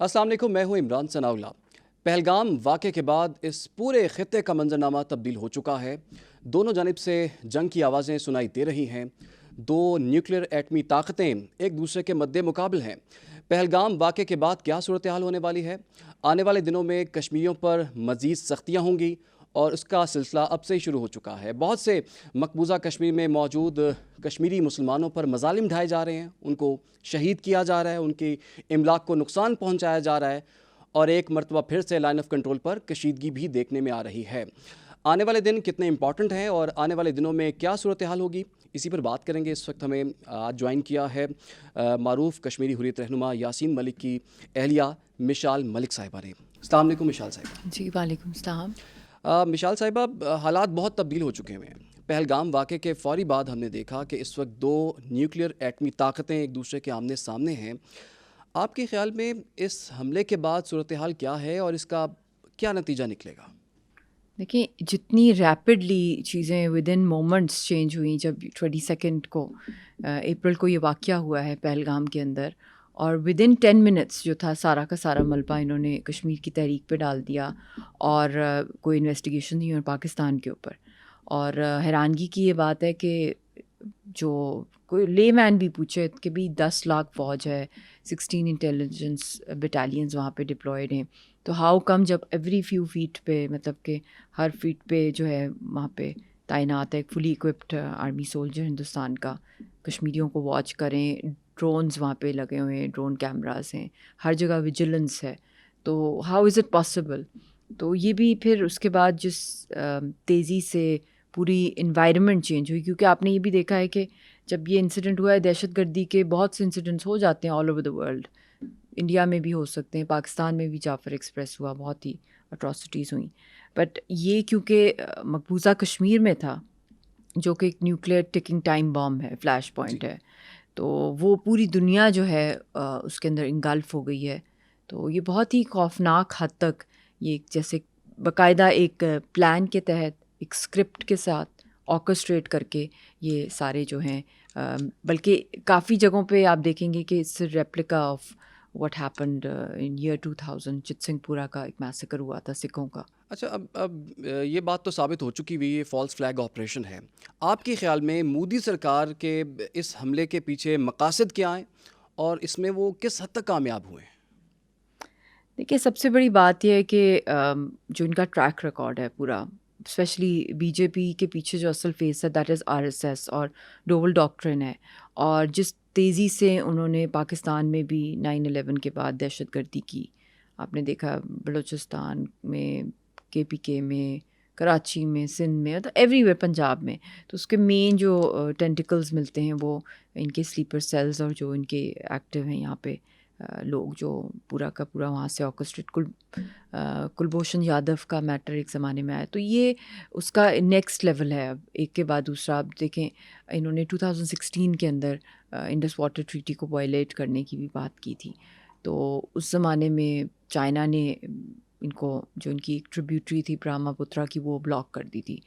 السلام علیکم، میں ہوں عمران ثناءاللہ۔ پہلگام واقعے کے بعد اس پورے خطے کا منظرنامہ تبدیل ہو چکا ہے۔ دونوں جانب سے جنگ کی آوازیں سنائی دے رہی ہیں۔ دو نیوکلیر ایٹمی طاقتیں ایک دوسرے کے مد مقابل ہیں۔ پہلگام واقعے کے بعد کیا صورتحال ہونے والی ہے؟ آنے والے دنوں میں کشمیریوں پر مزید سختیاں ہوں گی اور اس کا سلسلہ اب سے ہی شروع ہو چکا ہے۔ بہت سے مقبوضہ کشمیر میں موجود کشمیری مسلمانوں پر مظالم ڈھائے جا رہے ہیں، ان کو شہید کیا جا رہا ہے، ان کی املاک کو نقصان پہنچایا جا رہا ہے، اور ایک مرتبہ پھر سے لائن آف کنٹرول پر کشیدگی بھی دیکھنے میں آ رہی ہے۔ آنے والے دن کتنے امپورٹنٹ ہیں اور آنے والے دنوں میں کیا صورتحال ہوگی، اسی پر بات کریں گے۔ اس وقت ہمیں آج جوائن کیا ہے معروف کشمیری حریت رہنما یاسین ملک کی اہلیہ مشال ملک صاحبہ نے۔ السلام علیکم مشال صاحبہ۔ جی وعلیکم السلام۔ مشال صاحبہ، حالات بہت تبدیل ہو چکے ہیں۔ پہلگام واقعے کے فوری بعد ہم نے دیکھا کہ اس وقت دو نیوکلیئر ایٹمی طاقتیں ایک دوسرے کے آمنے سامنے ہیں۔ آپ کے خیال میں اس حملے کے بعد صورتحال کیا ہے اور اس کا کیا نتیجہ نکلے گا؟ دیکھیں، جتنی ریپڈلی چیزیں ود ان مومنٹس چینج ہوئیں، جب 22 کو اپریل کو یہ واقعہ ہوا ہے پہلگام کے اندر، اور ود ان 10 منٹس جو تھا سارا کا سارا ملبہ انہوں نے کشمیر کی تحریک پہ ڈال دیا، اور کوئی انویسٹیگیشن نہیں ہوئی پاکستان کے اوپر۔ اور حیرانگی کی یہ بات ہے کہ جو کوئی لے مین بھی پوچھے کہ بھی 10 لاکھ فوج ہے، 16 انٹیلیجنس بٹالینز وہاں پہ ڈپلائڈ ہیں، تو ہاؤ کم جب ایوری فیو فیٹ پہ، مطلب کہ ہر فیٹ پہ جو ہے وہاں پہ تعینات ہے ایک فلی اکوپڈ آرمی سولجر ہندوستان کا، کشمیریوں کو واچ کریں، ڈرونز وہاں پہ لگے ہوئے ہیں، ڈرون کیمراز ہیں، ہر جگہ ویجیلنس ہے، تو ہاؤ از اٹ پاسبل؟ تو یہ بھی پھر اس کے بعد جس تیزی سے پوری انوائرمنٹ چینج ہوئی، کیونکہ آپ نے یہ بھی دیکھا ہے کہ جب یہ انسیڈنٹ ہوا ہے، دہشت گردی کے بہت سے انسیڈنٹس ہو جاتے ہیں all over the world, India میں بھی ہو سکتے ہیں، پاکستان میں بھی جعفر ایکسپریس ہوا، بہت ہی اٹراسٹیز ہوئیں، بٹ یہ کیونکہ مقبوضہ کشمیر میں تھا جو کہ ایک نیوکلیئر ٹکنگ ٹائم بام ہے، فلیش پوائنٹ ہے، تو وہ پوری دنیا جو ہے اس کے اندر انگلف ہو گئی ہے۔ تو یہ بہت ہی خوفناک حد تک، یہ جیسے باقاعدہ ایک پلان کے تحت ایک اسکرپٹ کے ساتھ آرکسٹریٹ کر کے یہ سارے جو ہیں، بلکہ کافی جگہوں پہ آپ دیکھیں گے کہ it's replica of what happened in year 2000، Chit Singh پورہ کا ایک میسیکر ہوا تھا سکھوں کا۔ اچھا، اب یہ بات تو ثابت ہو چکی ہوئی، یہ فالس فلیگ آپریشن ہے۔ آپ کے خیال میں مودی سرکار کے اس حملے کے پیچھے مقاصد کیا ہیں اور اس میں وہ کس حد تک کامیاب ہوئے ہیں؟ دیکھیے، سب سے بڑی بات یہ ہے کہ جو ان کا ٹریک ریکارڈ ہے پورا، اسپیشلی بی جے پی کے پیچھے جو اصل فیس ہے that is R S S اور ڈوول ڈاکٹرن ہے، اور جس تیزی سے انہوں نے پاکستان میں بھی 9/11 کے بعد دہشت گردی کی، آپ نے دیکھا بلوچستان میں، کے پی کے میں، کراچی میں، سندھ میں، ایوری ویئر، پنجاب میں، تو اس کے مین جو ٹینٹیکلز ملتے ہیں وہ ان کے سلیپر سیلز اور جو ان کے ایکٹیو ہیں یہاں پہ لوگ، جو پورا کا پورا وہاں سے آرکسٹریٹ کلبھوشن یادو کا میٹر ایک زمانے میں آیا، تو یہ اس کا نیکسٹ لیول ہے۔ اب ایک کے بعد دوسرا، آپ دیکھیں انہوں نے 2016 کے اندر انڈس واٹر ٹریٹی کو وائلیٹ کرنے کی بھی بات کی تھی، تو اس زمانے میں چائنا نے ان کو، جو ان کی ایک ٹریبیوٹری تھی برہما پترا کی، وہ بلاک کر دی تھی۔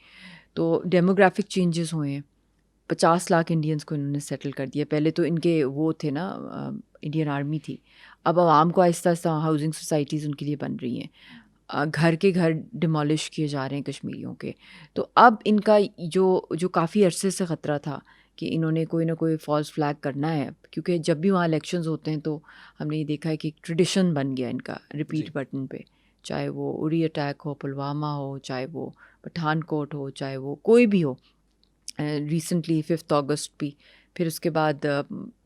تو ڈیموگرافک چینجز ہوئے ہیں، 50 لاکھ انڈینس کو انہوں نے سیٹل کر دیا۔ پہلے تو ان کے وہ تھے نا، انڈین آرمی تھی، اب عوام کو آہستہ آہستہ ہاؤسنگ سوسائٹیز ان کے لیے بن رہی ہیں، گھر کے گھر ڈیمالش کیے جا رہے ہیں کشمیریوں کے۔ تو اب ان کا جو کافی عرصے سے خطرہ تھا کہ انہوں نے کوئی نہ کوئی فالس فلیگ کرنا ہے، کیونکہ جب بھی وہاں الیکشنز ہوتے ہیں تو ہم نے یہ دیکھا ہے کہ ایک ٹریڈیشن بن گیا ان کا ریپیٹ بٹن پہ، چاہے وہ اری اٹیک ہو، پلوامہ ہو، چاہے وہ پٹھان کوٹ ہو، چاہے وہ کوئی بھی ہو، ریسنٹلی 5 اگست بھی، پھر اس کے بعد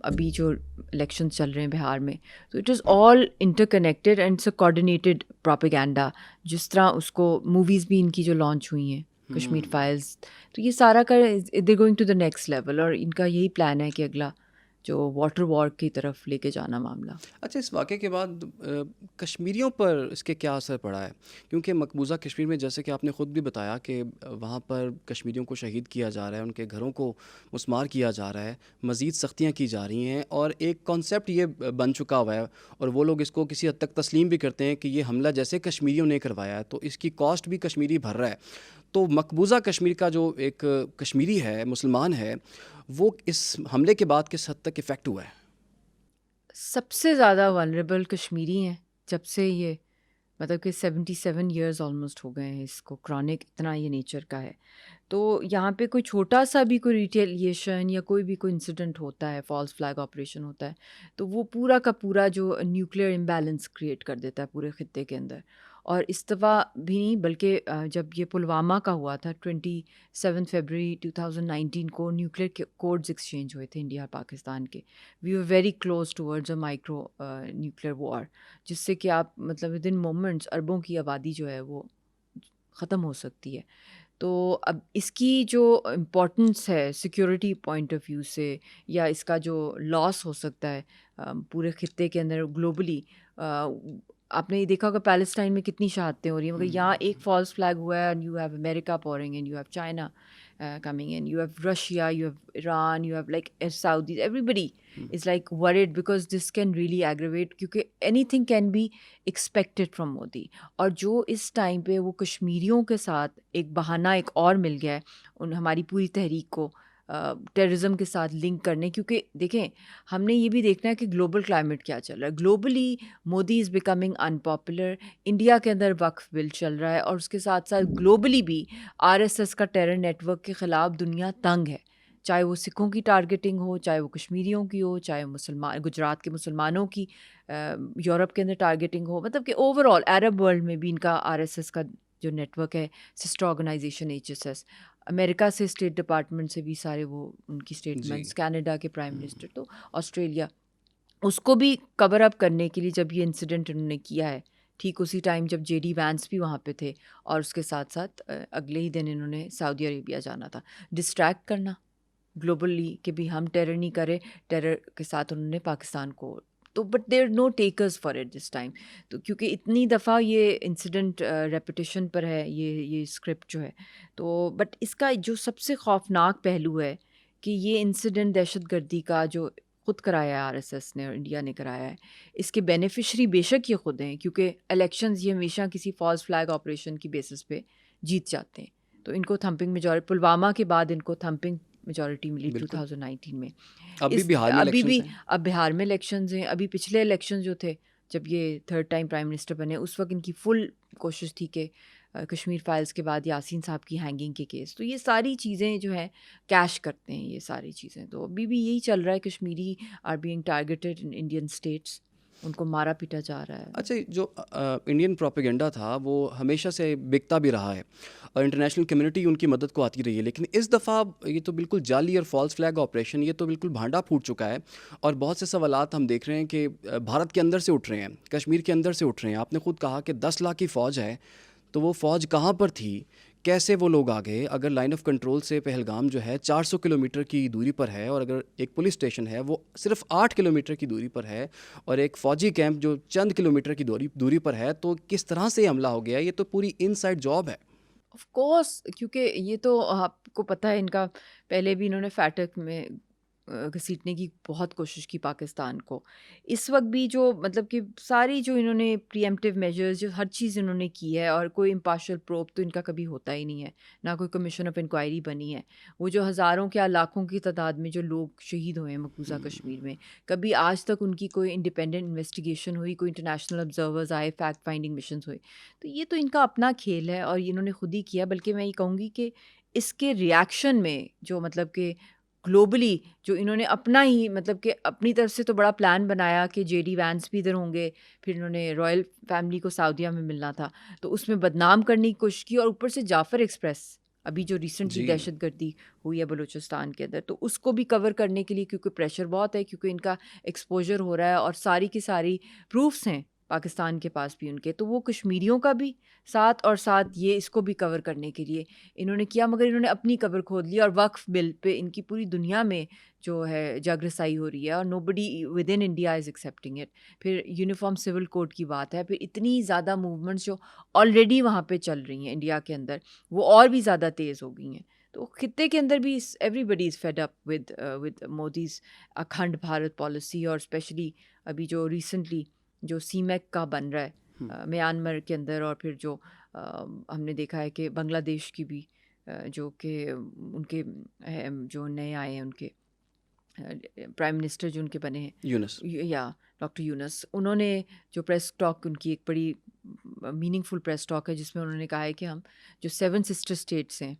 ابھی جو الیکشن چل رہے ہیں بہار میں، تو it is all interconnected and it's a coordinated propaganda, جس طرح اس کو موویز بھی ان کی جو لانچ ہوئی ہیں، کشمیر فائلز، تو یہ سارا کا they going to the next level, اور ان کا یہی پلان ہے کہ اگلا جو واٹر وار کی طرف لے کے جانا معاملہ۔ اچھا، اس واقعے کے بعد کشمیریوں پر اس کے کیا اثر پڑا ہے؟ کیونکہ مقبوضہ کشمیر میں، جیسے کہ آپ نے خود بھی بتایا کہ وہاں پر کشمیریوں کو شہید کیا جا رہا ہے، ان کے گھروں کو مسمار کیا جا رہا ہے، مزید سختیاں کی جا رہی ہیں، اور ایک کانسیپٹ یہ بن چکا ہوا ہے، اور وہ لوگ اس کو کسی حد تک تسلیم بھی کرتے ہیں کہ یہ حملہ جیسے کشمیریوں نے کروایا ہے تو اس کی کاسٹ بھی کشمیری بھر رہا ہے۔ تو مقبوضہ کشمیر کا جو ایک کشمیری ہے، مسلمان ہے، وہ اس حملے کے بعد کس حد تک افیکٹ ہوا ہے؟ سب سے زیادہ ولنریبل کشمیری ہیں، جب سے یہ مطلب کہ 77 ایئرز آلموسٹ ہو گئے ہیں اس کو، کرونک اتنا یہ نیچر کا ہے. تو یہاں پہ کوئی چھوٹا سا بھی کوئی ریٹیلیشن یا کوئی بھی کوئی انسیڈنٹ ہوتا ہے، فالس فلیگ آپریشن ہوتا ہے، تو وہ پورا کا پورا جو نیوکلیئر امبیلنس کریٹ کر دیتا ہے پورے خطے کے اندر. اور اس دفعہ بھی نہیں، بلکہ جب یہ پلوامہ کا ہوا تھا 27 فیبرری 2019 کو نیوکلیئر کوڈز ایکسچینج ہوئے تھے انڈیا اور پاکستان کے. We are very close towards a micro nuclear war, جس سے کہ آپ مطلب ود ان مومنٹس اربوں کی آبادی جو ہے وہ ختم ہو سکتی ہے. تو اب اس کی جو امپورٹنس ہے سیکیورٹی پوائنٹ آف ویو سے، یا اس کا جو لاس ہو سکتا ہے پورے خطے کے اندر گلوبلی، آپ نے یہ دیکھا ہوگا پیلسٹائن میں کتنی شہادتیں ہو رہی ہیں، مگر یہاں ایک فالس فلیگ ہوا ہے and you have America pouring in, you have China coming in, you have Russia, you have Iran, you have like Saudis, everybody is like worried because this can really aggravate, کیونکہ anything can be expected from Modi. اور جو اس time پہ وہ کشمیریوں کے ساتھ ایک بہانہ ایک اور مل گیا ہے ان ہماری پوری تحریک کو ٹیررزم کے ساتھ لنک کرنے، کیونکہ دیکھیں ہم نے یہ بھی دیکھنا ہے کہ گلوبل کلائمیٹ کیا چل رہا ہے. Globally Modi is becoming in popular, India کے اندر وقف بل چل رہا ہے، اور اس کے ساتھ ساتھ گلوبلی بھی آر ایس ایس کا ٹیرر نیٹ ورک کے خلاف دنیا تنگ ہے، چاہے وہ سکھوں کی ٹارگیٹنگ ہو، چاہے وہ کشمیریوں کی ہو، چاہے مسلمان گجرات کے مسلمانوں کی یورپ کے اندر ٹارگیٹنگ ہو. مطلب کہ اوور آل عرب ورلڈ میں بھی ان کا آر ایس ایس کا جو نیٹ ورک ہے، sister organisation H S S, امریکہ سے اسٹیٹ ڈپارٹمنٹ سے بھی سارے وہ ان کی اسٹیٹمنٹس، کینیڈا کے پرائم منسٹر، تو آسٹریلیا، اس کو بھی کور اپ کرنے کے لیے جب یہ انسیڈنٹ انہوں نے کیا ہے ٹھیک اسی ٹائم جب جے ڈی وینس بھی وہاں پہ تھے، اور اس کے ساتھ ساتھ اگلے ہی دن انہوں نے سعودی عربیہ جانا تھا، ڈسٹریکٹ کرنا گلوبلی کہ بھی ہم ٹیرر نہیں کرے، ٹیرر کے ساتھ انہوں نے پاکستان کو، تو but there no takers for it this time. تو کیونکہ اتنی دفعہ یہ انسیڈنٹ ریپیٹیشن پر ہے یہ اسکرپٹ جو ہے، تو بٹ اس کا جو سب سے خوفناک پہلو ہے کہ یہ انسیڈنٹ دہشت گردی کا جو خود کرایا ہے آر ایس ایس نے اور انڈیا نے کرایا ہے، اس کے بینیفیشری بے شک یہ خود ہیں، کیونکہ الیکشنز یہ ہمیشہ کسی فالس فلیگ آپریشن کی بیسس پہ جیت جاتے ہیں. تو ان کو تھمپنگ میجورٹی، پلوامہ کے بعد ان کو تھمپنگ میجورٹی ملی 2019 میں. ابھی بہار میں ابھی بھی الیکشنز ہیں. اب بہار میں الیکشنز ہیں. ابھی پچھلے الیکشن جو تھے جب یہ تھرڈ ٹائم پرائم منسٹر بنے، اس وقت ان کی فل کوشش تھی کہ کشمیر فائلز کے بعد یاسین صاحب کی ہینگنگ کے کیس، تو یہ ساری چیزیں جو ہیں کیش کرتے ہیں یہ ساری چیزیں. تو ابھی بھی یہی چل رہا ہے، Kashmiri are being targeted in Indian states, ان کو مارا پیٹا جا رہا ہے. اچھا، جو انڈین پروپیگنڈا تھا وہ ہمیشہ سے بکتا بھی رہا ہے اور انٹرنیشنل کمیونٹی ان کی مدد کو آتی رہی ہے، لیکن اس دفعہ یہ تو بالکل جعلی اور فالس فلیگ آپریشن، یہ تو بالکل بھانڈا پھوٹ چکا ہے. اور بہت سے سوالات ہم دیکھ رہے ہیں کہ بھارت کے اندر سے اٹھ رہے ہیں، کشمیر کے اندر سے اٹھ رہے ہیں. آپ نے خود کہا کہ 10 لاکھ کی فوج ہے، تو وہ فوج کہاں پر تھی، کیسے وہ لوگ آگے؟ اگر لائن آف کنٹرول سے پہلگام جو ہے 400 کلومیٹر کی دوری پر ہے، اور اگر ایک پولیس اسٹیشن ہے وہ صرف 8 کلومیٹر کی دوری پر ہے، اور ایک فوجی کیمپ جو چند کلومیٹر کی دوری پر ہے، تو کس طرح سے حملہ ہو گیا؟ یہ تو پوری ان سائڈ جاب ہے. آف کورس، کیونکہ یہ تو آپ کو پتہ ہے ان کا پہلے بھی انہوں نے فیٹک میں گھسیٹنے کی بہت کوشش کی پاکستان کو. اس وقت بھی جو مطلب کہ ساری جو انہوں نے پری ایمپٹیو میجرز جو ہر چیز انہوں نے کی ہے، اور کوئی امپارشل پروب تو ان کا کبھی ہوتا ہی نہیں ہے، نہ کوئی کمیشن آف انکوائری بنی ہے. وہ جو ہزاروں کیا لاکھوں کی تعداد میں جو لوگ شہید ہوئے ہیں مقبوضہ کشمیر میں، کبھی آج تک ان کی کوئی انڈیپینڈنٹ انویسٹیگیشن ہوئی، کوئی انٹرنیشنل آبزرورز آئے، فیکٹ فائنڈنگ مشنز ہوئے؟ تو یہ تو ان کا اپنا کھیل ہے اور انہوں نے خود ہی کیا. بلکہ میں یہ کہوں گی کہ اس کے ریئیکشن میں جو مطلب کہ گلوبلی جو انہوں نے اپنا ہی مطلب کہ اپنی طرف سے تو بڑا پلان بنایا کہ جے ڈی وینس بھی ادھر ہوں گے، پھر انہوں نے رائل فیملی کو سعودیہ میں ملنا تھا، تو اس میں بدنام کرنے کی کوشش کی. اور اوپر سے جعفر ایکسپریس ابھی جو ریسنٹلی دہشت گردی ہوئی ہے بلوچستان کے اندر، تو اس کو بھی کور کرنے کے لیے، کیونکہ پریشر بہت ہے، کیونکہ ان کا ایکسپوجر ہو رہا ہے اور ساری کی ساری پروفس ہیں پاکستان کے پاس بھی ان کے، تو وہ کشمیریوں کا بھی ساتھ اور ساتھ یہ اس کو بھی کور کرنے کے لیے انہوں نے کیا. مگر انہوں نے اپنی قبر کھود لی، اور وقف بل پہ ان کی پوری دنیا میں جو ہے جگ رسائی ہو رہی ہے، اور nobody with in India is accepting it. پھر یونیفارم سول کوڈ کی بات ہے، پھر اتنی زیادہ موومنٹس جو آلریڈی وہاں پہ چل رہی ہیں انڈیا کے اندر، وہ اور بھی زیادہ تیز ہو گئی ہیں. تو خطے کے اندر بھی everybody is fed up with Modi's Akhand Bharat policy, اور اسپیشلی ابھی جو ریسنٹلی جو سی میک کا بن رہا ہے میانمار کے اندر، اور پھر جو ہم نے دیکھا ہے کہ بنگلہ دیش کی بھی جو کہ ان کے جو نئے آئے ہیں ان کے پرائم منسٹر جو ان کے بنے ہیں یونس. یا ڈاکٹر یونس، انہوں نے جو پریس ٹاک، ان کی ایک بڑی میننگ فل پریس ٹاک ہے جس میں انہوں نے کہا ہے کہ ہم جو 7 سسٹر اسٹیٹس ہیں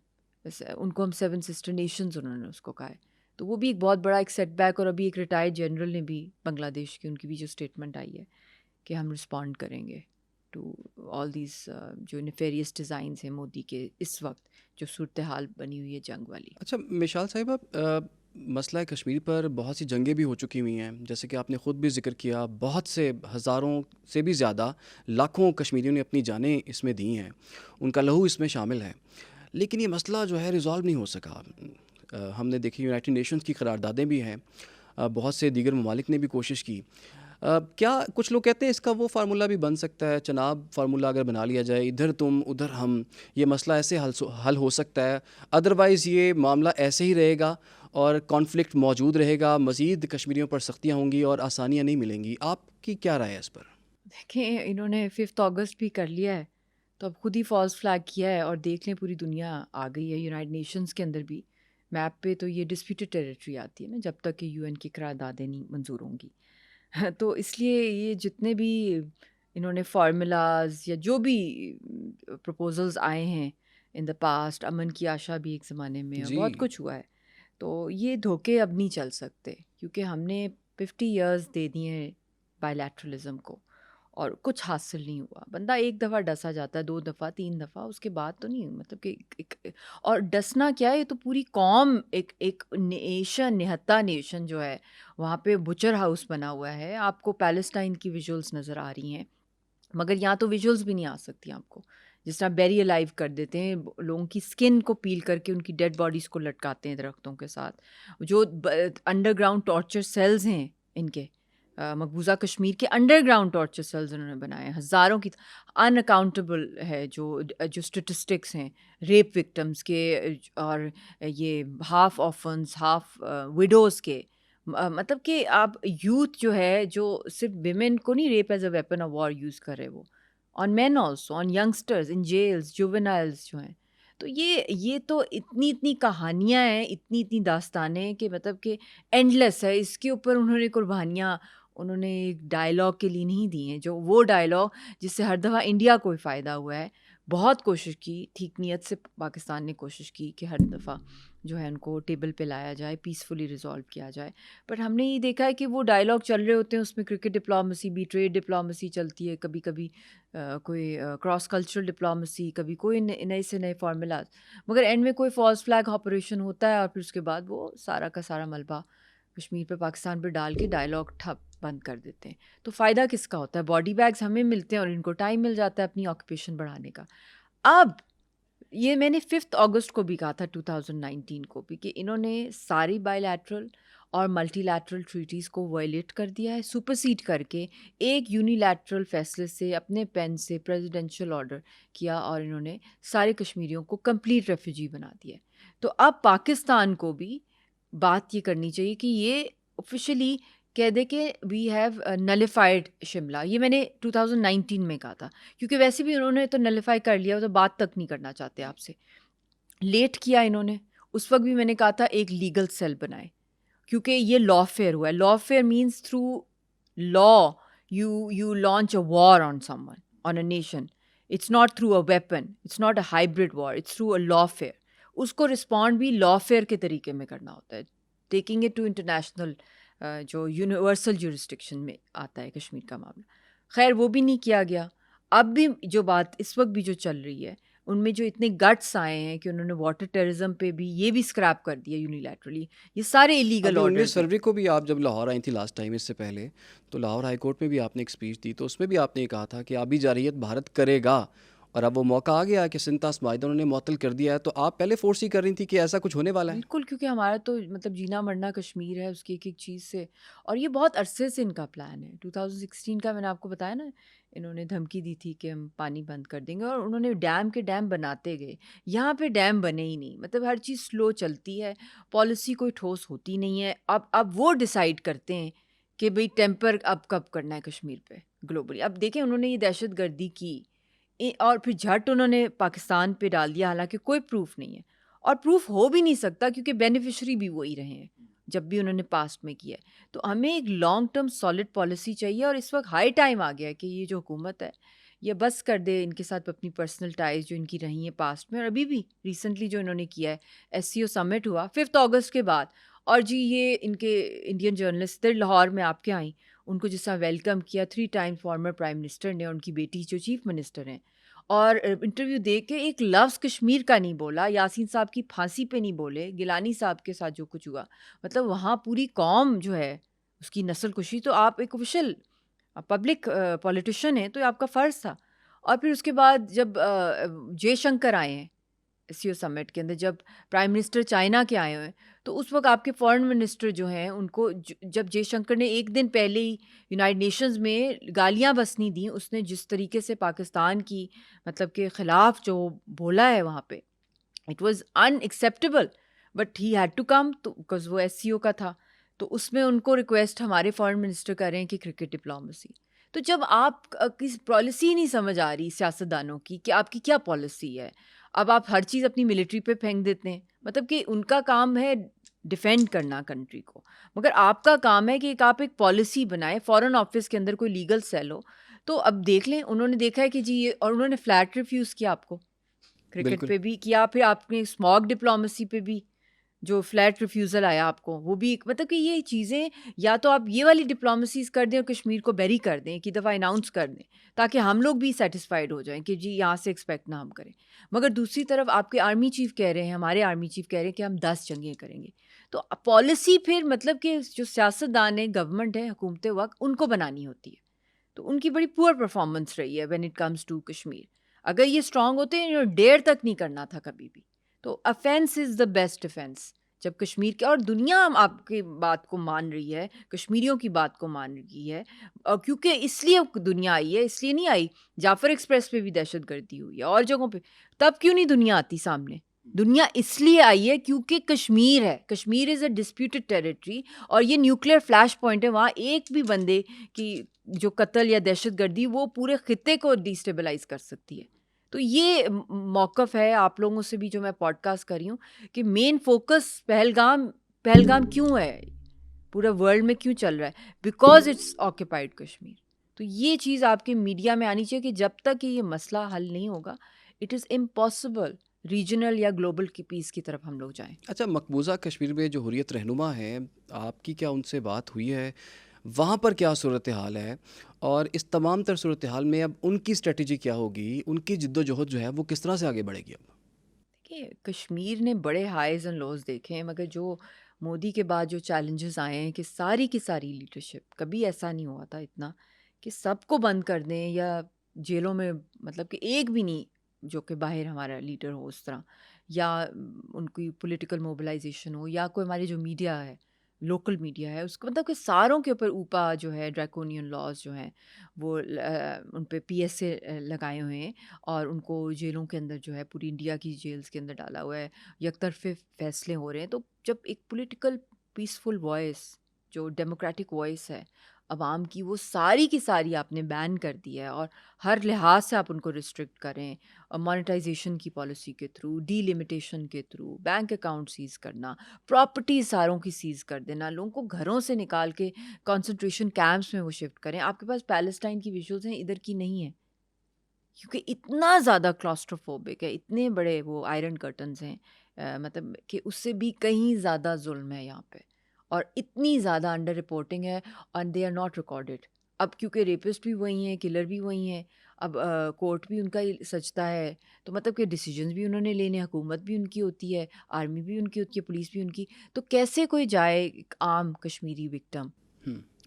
ان کو ہم 7 سسٹر نیشنز انہوں نے اس کو کہا ہے. تو وہ بھی ایک بہت بڑا ایک سیٹ بیک. اور ابھی ایک ریٹائرڈ جنرل نے بھی بنگلہ دیش کی، ان کی بھی جو اسٹیٹمنٹ آئی ہے کہ ہم رسپونڈ کریں گے ٹو آل دیز جو نیفیریس ڈیزائنس ہیں مودی کے اس وقت جو صورتحال بنی ہوئی ہے جنگ والی. اچھا مشال صاحبہ، مسئلہ کشمیر پر بہت سی جنگیں بھی ہو چکی ہوئی ہیں، جیسے کہ آپ نے خود بھی ذکر کیا، بہت سے ہزاروں سے بھی زیادہ لاکھوں کشمیریوں نے اپنی جانیں اس میں دی ہیں، ان کا لہو اس میں شامل ہے، لیکن یہ مسئلہ جو ہے ریزالو نہیں ہو سکا. ہم نے دیکھی یونائٹڈ نیشنز کی قراردادیں بھی ہیں، بہت سے دیگر ممالک نے بھی کوشش کی. کیا کچھ لوگ کہتے ہیں اس کا وہ فارمولہ بھی بن سکتا ہے، چناب فارمولہ اگر بنا لیا جائے، ادھر تم ادھر ہم، یہ مسئلہ ایسے حل ہو سکتا ہے، ادروائز یہ معاملہ ایسے ہی رہے گا اور کانفلکٹ موجود رہے گا، مزید کشمیریوں پر سختیاں ہوں گی اور آسانیاں نہیں ملیں گی. آپ کی کیا رائے ہے اس پر؟ دیکھیں انہوں نے 5 اگست بھی کر لیا ہے تو اب خود ہی فالس فلیگ کیا ہے، اور دیکھ لیں پوری دنیا آ گئی ہے یونائٹڈ نیشنز کے اندر بھی میپ پہ. تو یہ ڈسپیوٹڈ ٹیریٹری آتی ہے نا جب تک کہ یو این کی قراردادیں نہیں منظور ہوں گی. تو اس لیے یہ جتنے بھی انہوں نے فارمولاز یا جو بھی پروپوزلز آئے ہیں ان دا پاسٹ، امن کی آشا بھی ایک زمانے میں، اور جی بہت کچھ ہوا ہے، تو یہ دھوکے اب نہیں چل سکتے کیونکہ ہم نے 50 ایئرز دے دیے ہیں بائی لیٹرلزم کو اور کچھ حاصل نہیں ہوا. بندہ ایک دفعہ ڈسا جاتا ہے، 2 دفعہ 3 دفعہ، اس کے بعد تو نہیں. مطلب کہ اور ڈسنا کیا ہے، یہ تو پوری قوم ایک نیشن، نہتا نیشن جو ہے وہاں پہ بچر ہاؤس بنا ہوا ہے. آپ کو پیلسٹائن کی ویژولز نظر آ رہی ہیں، مگر یہاں تو ویژولز بھی نہیں آ سکتی آپ کو. جس طرح بیری الائیو کر دیتے ہیں، لوگوں کی سکن کو پیل کر کے ان کی ڈیڈ باڈیز کو لٹکاتے ہیں درختوں کے ساتھ. جو انڈر گراؤنڈ ٹارچر سیلز ہیں ان کے مقبوضہ کشمیر کے انڈر گراؤنڈ ٹارچر سیلز انہوں نے بنائے ہیں، ہزاروں کی، ان اکاؤنٹیبل ہے جو اسٹیٹسٹکس ہیں ریپ وکٹمس کے، اور یہ ہاف آفنس، ہاف وڈوز کے. مطلب کہ آپ یوتھ جو ہے جو صرف ویمن کو نہیں rape as a weapon of war use کر رہے، وہ on men also, on youngsters in jails, juveniles جو ہیں. تو یہ تو اتنی کہانیاں ہیں، اتنی داستانیں کہ مطلب کہ اینڈ لیس ہے. اس کے اوپر انہوں نے قربانیاں انہوں نے ایک ڈائلاگ کے لیے نہیں دی ہیں، جو وہ ڈائلاگ جس سے ہر دفعہ انڈیا کو فائدہ ہوا ہے. بہت کوشش کی، ٹھیک نیت سے پاکستان نے کوشش کی کہ ہر دفعہ جو ہے ان کو ٹیبل پہ لایا جائے، پیسفلی ریزالو کیا جائے. بٹ ہم نے یہ دیکھا ہے کہ وہ ڈائلاگ چل رہے ہوتے ہیں، اس میں کرکٹ ڈپلومیسی بھی، ٹریڈ ڈپلومیسی چلتی ہے، کبھی کبھی کوئی کراس کلچرل ڈپلومیسی، کبھی کوئی نئے سے نئے فارمولاز، مگر اینڈ میں کوئی فالس فلیگ آپریشن ہوتا ہے اور پھر اس کے بعد وہ سارا کا سارا ملبہ کشمیر پہ، پاکستان پہ ڈال کے ڈائلاگ ٹھپ بند کر دیتے ہیں. تو فائدہ کس کا ہوتا ہے؟ باڈی بیگز ہمیں ملتے ہیں اور ان کو ٹائم مل جاتا ہے اپنی آکوپیشن بڑھانے کا. اب یہ میں نے 5 اگست کو بھی کہا تھا 2019 کو بھی کہ انہوں نے ساری بائی لیٹرل اور ملٹی لیٹرل ٹریٹیز کو وائلیٹ کر دیا ہے، سپرسیڈ کر کے ایک یونی لیٹرل فیصلے سے اپنے پین سے پریزیڈنشل آرڈر کیا اور انہوں نے سارے کشمیریوں کو کمپلیٹ ریفیوجی بنا دیا. تو اب پاکستان کو بھی بات یہ کرنی چاہیے کہ یہ آفیشلی کہہ دے کہ وی ہیو نلیفائڈ شملہ. یہ میں نے 2019 میں کہا تھا کیونکہ ویسے بھی انہوں نے تو نلیفائی کر لیا، وہ تو بات تک نہیں کرنا چاہتے آپ سے. لیٹ کیا انہوں نے، اس وقت بھی میں نے کہا تھا ایک لیگل سیل بنائے کیونکہ یہ لا فیئر ہوا ہے. Lawfare means through law you launch a war on someone, on a nation. It's not through a weapon, it's not a hybrid war, it's through a lawfare. اس کو respond بھی لا fair کے طریقے میں کرنا ہوتا ہے، taking it to international جو یونیورسل جورسڈکشن میں آتا ہے کشمیر کا معاملہ. خیر وہ بھی نہیں کیا گیا. اب بھی جو بات اس وقت بھی جو چل رہی ہے ان میں جو اتنے گٹس آئے ہیں کہ انہوں نے واٹر ٹیررزم پہ بھی یہ بھی اسکریپ کر دیا یونیلیٹرلی. یہ سارے ایلیگل ابھی آرڈرز 19 فروری کو بھی آپ جب لاہور آئی تھی لاسٹ ٹائم، اس سے پہلے تو لاہور ہائی کورٹ میں بھی آپ نے ایک اسپیچ دی، تو اس میں بھی آپ نے کہا تھا کہ آبی جارحیت بھارت کرے گا، اور اب وہ موقع آ گیا کہ سنتاس معاہدہ انہوں نے معطل کر دیا ہے. تو آپ پہلے فورس ہی کر رہی تھی کہ ایسا کچھ ہونے والا ہے. بالکل، کیونکہ ہمارا تو مطلب جینا مرنا کشمیر ہے اس کی ایک چیز سے، اور یہ بہت عرصے سے ان کا پلان ہے. 2016 کا میں نے آپ کو بتایا نا، انہوں نے دھمکی دی تھی کہ ہم پانی بند کر دیں گے، اور انہوں نے ڈیم کے ڈیم بناتے گئے. یہاں پہ ڈیم بنے ہی نہیں. مطلب ہر چیز سلو چلتی ہے، پالیسی کوئی ٹھوس ہوتی نہیں ہے. اب وہ ڈیسائیڈ کرتے ہیں کہ بھئی ٹیمپر اب کب کرنا ہے کشمیر پہ گلوبلی. اب دیکھیں انہوں نے یہ دہشت گردی کی اور پھر جھٹ انہوں نے پاکستان پہ ڈال دیا، حالانکہ کوئی پروف نہیں ہے اور پروف ہو بھی نہیں سکتا کیونکہ بینیفیشری بھی وہی رہے ہیں جب بھی انہوں نے پاسٹ میں کیا ہے. تو ہمیں ایک لانگ ٹرم سالڈ پالیسی چاہیے, اور اس وقت ہائی ٹائم آ گیا ہے کہ یہ جو حکومت ہے یہ بس کر دے ان کے ساتھ اپنی پرسنل ٹائز جو ان کی رہی ہیں پاسٹ میں, اور ابھی بھی ریسنٹلی جو انہوں نے کیا ہے SCO سمٹ ہوا 5 اگست کے بعد, اور جی یہ ان کے انڈین جرنلسٹ ادھر لاہور میں آپ کے آئیں, ان کو جس طرح ویلکم کیا 3 ٹائم فارمر پرائم منسٹر نے, اور ان کی بیٹی جو چیف منسٹر ہیں, اور انٹرویو دے کے ایک لفظ کشمیر کا نہیں بولا, یاسین صاحب کی پھانسی پہ نہیں بولے, گیلانی صاحب کے ساتھ جو کچھ ہوا, مطلب وہاں پوری قوم جو ہے اس کی نسل کشی. تو آپ ایک آفیشیل پبلک پولیٹیشین ہیں, تو یہ آپ کا فرض تھا. اور پھر اس کے بعد جب جے شنکر آئے ہیں SCO سمٹ کے اندر, جب پرائم منسٹر چائنا کے آئے ہوئے, تو اس وقت آپ کے فارن منسٹر جو ہیں ان کو جب جے شنکر نے ایک دن پہلے ہی یونائٹڈ نیشنز میں گالیاں بس نہیں دیں, اس نے جس طریقے سے پاکستان کی مطلب کے خلاف جو بولا ہے وہاں پہ, it was unacceptable, but he had to come, تو بیکاز وہ SCO کا تھا. تو اس میں ان کو ریکویسٹ ہمارے فارن منسٹر کر رہے ہیں کہ کرکٹ ڈپلومیسی. تو جب آپ کی پالیسی نہیں سمجھ آ رہی سیاستدانوں کی کہ آپ کی کیا پالیسی ہے, اب آپ ہر چیز اپنی ملٹری پہ پھینک دیتے ہیں, مطلب کہ ان کا کام ہے ڈیفینڈ کرنا کنٹری کو, مگر آپ کا کام ہے کہ آپ ایک پالیسی بنائیں, فارن آفس کے اندر کوئی لیگل سیل ہو. تو اب دیکھ لیں, انہوں نے دیکھا ہے کہ جی یہ, اور انہوں نے فلیٹ ریفیوز کیا آپ کو, کرکٹ بالکل. پہ بھی کیا, پھر آپ نے اسماگ ڈپلومیسی پہ بھی جو فلیٹ ریفیوزل آیا آپ کو, وہ بھی مطلب کہ یہ چیزیں یا تو آپ یہ والی ڈپلومیسیز کر دیں اور کشمیر کو بیری کر دیں, ایک ہی دفعہ اناؤنس کر دیں تاکہ ہم لوگ بھی سیٹسفائیڈ ہو جائیں کہ جی یہاں سے ایکسپیکٹ نہ ہم کریں. مگر دوسری طرف آپ کے آرمی چیف کہہ رہے ہیں, ہمارے آرمی چیف کہہ رہے ہیں کہ ہم 10 جنگیں کریں گے. تو پالیسی پھر مطلب کہ جو سیاستدان ہیں, گورنمنٹ ہے, حکومت وقت, ان کو بنانی ہوتی ہے. تو ان کی بڑی پور پرفارمنس رہی ہے when it comes to Kashmir. اگر یہ اسٹرانگ ہوتے ہیں, ڈیڑھ تک نہیں کرنا تھا کبھی بھی. تو offence is the best defence جب کشمیر کے, اور دنیا آپ کی بات کو مان رہی ہے, کشمیریوں کی بات کو مان رہی ہے, اور کیونکہ اس لیے دنیا آئی ہے, اس لیے نہیں آئی جعفر ایکسپریس پہ بھی دہشت گردی ہوئی ہے اور جگہوں پہ, تب کیوں نہیں دنیا آتی سامنے؟ دنیا اس لیے آئی ہے کیونکہ کشمیر ہے, کشمیر از اے ڈسپیوٹڈ ٹیریٹری, اور یہ نیوکلیئر فلیش پوائنٹ ہے, وہاں ایک بھی بندے کی جو قتل یا دہشت گردی وہ پورے خطے کو ڈیسٹیبلائز کر سکتی ہے. تو یہ موقف ہے آپ لوگوں سے بھی جو میں پوڈ کاسٹ کر رہی ہوں کہ مین فوکس پہلگام کیوں ہے, پورا ورلڈ میں کیوں چل رہا ہے, بیکاز اٹس آکوپائڈ کشمیر. تو یہ چیز آپ کے میڈیا میں آنی چاہیے کہ جب تک یہ مسئلہ حل نہیں ہوگا, اٹ از امپاسبل ریجنل یا گلوبل کی پیس کی طرف ہم لوگ جائیں. اچھا, مقبوضہ کشمیر میں جو حریت رہنما ہیں, آپ کی کیا ان سے بات ہوئی ہے؟ وہاں پر کیا صورتحال ہے, اور اس تمام تر صورتحال میں اب ان کی اسٹریٹجی کیا ہوگی, ان کی جد و جہد جو ہے وہ کس طرح سے آگے بڑھے گی؟ اب کہ کشمیر نے بڑے ہائیز اینڈ لوز دیکھے ہیں, مگر جو مودی کے بعد جو چیلنجز آئے ہیں کہ ساری کی ساری لیڈرشپ, کبھی ایسا نہیں ہوا تھا اتنا کہ سب کو بند کر دیں یا جیلوں میں, مطلب کہ ایک بھی نہیں جو کہ باہر ہمارا لیڈر ہو اس طرح, یا ان کی پولیٹیکل موبلائزیشن ہو, یا کوئی ہماری جو میڈیا ہے, لوکل میڈیا ہے, اس کو مطلب کہ ساروں کے اوپر اوپا جو ہے ڈریکونین لاز جو ہیں وہ ان پہ PSA لگائے ہوئے ہیں, اور ان کو جیلوں کے اندر جو ہے پوری انڈیا کی جیلز کے اندر ڈالا ہوا ہے, یک طرفے فیصلے ہو رہے ہیں. تو جب ایک پولیٹیکل پیسفل وائس جو ڈیموکریٹک وائس ہے عوام کی, وہ ساری کی ساری آپ نے بین کر دی ہے, اور ہر لحاظ سے آپ ان کو ریسٹرکٹ کریں, اور مانیٹائزیشن کی پالیسی کے تھرو, ڈی لمیٹیشن کے تھرو, بینک اکاؤنٹ سیز کرنا, پراپرٹی ساروں کی سیز کر دینا, لوگوں کو گھروں سے نکال کے کنسنٹریشن کیمپس میں وہ شفٹ کریں. آپ کے پاس پیلسٹائن کی ویژولز ہیں, ادھر کی نہیں ہیں, کیونکہ اتنا زیادہ کلاسٹروفوبک ہے, اتنے بڑے وہ آئرن کرٹنز ہیں, مطلب کہ اس سے بھی کہیں زیادہ ظلم ہے یہاں پہ, اور اتنی زیادہ انڈر رپورٹنگ ہے, and they are not recorded. اب کیونکہ ریپسٹ بھی وہی ہیں, کلر بھی وہی ہیں, اب کورٹ بھی ان کا ہی سجتا ہے, تو مطلب کہ ڈیسیجنز بھی انہوں نے لینے, حکومت بھی ان کی ہوتی ہے, آرمی بھی ان کی ہوتی ہے, پولیس بھی ان کی. تو کیسے کوئی جائے ایک عام کشمیری وکٹم,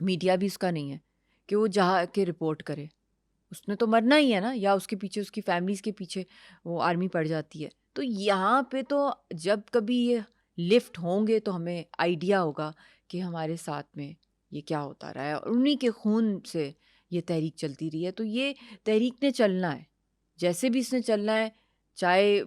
میڈیا بھی اس کا نہیں ہے کہ وہ جا کے رپورٹ کرے, اس نے تو مرنا ہی ہے نا, یا اس کے پیچھے اس کی فیملیز کے پیچھے وہ آرمی پڑ جاتی ہے. تو یہاں پہ تو جب کبھی یہ لفٹ ہوں گے تو ہمیں آئیڈیا ہوگا کہ ہمارے ساتھ میں یہ کیا ہوتا رہا ہے, اور انہی کے خون سے یہ تحریک چلتی رہی ہے. تو یہ تحریک نے چلنا ہے, جیسے بھی اس نے چلنا ہے, چاہے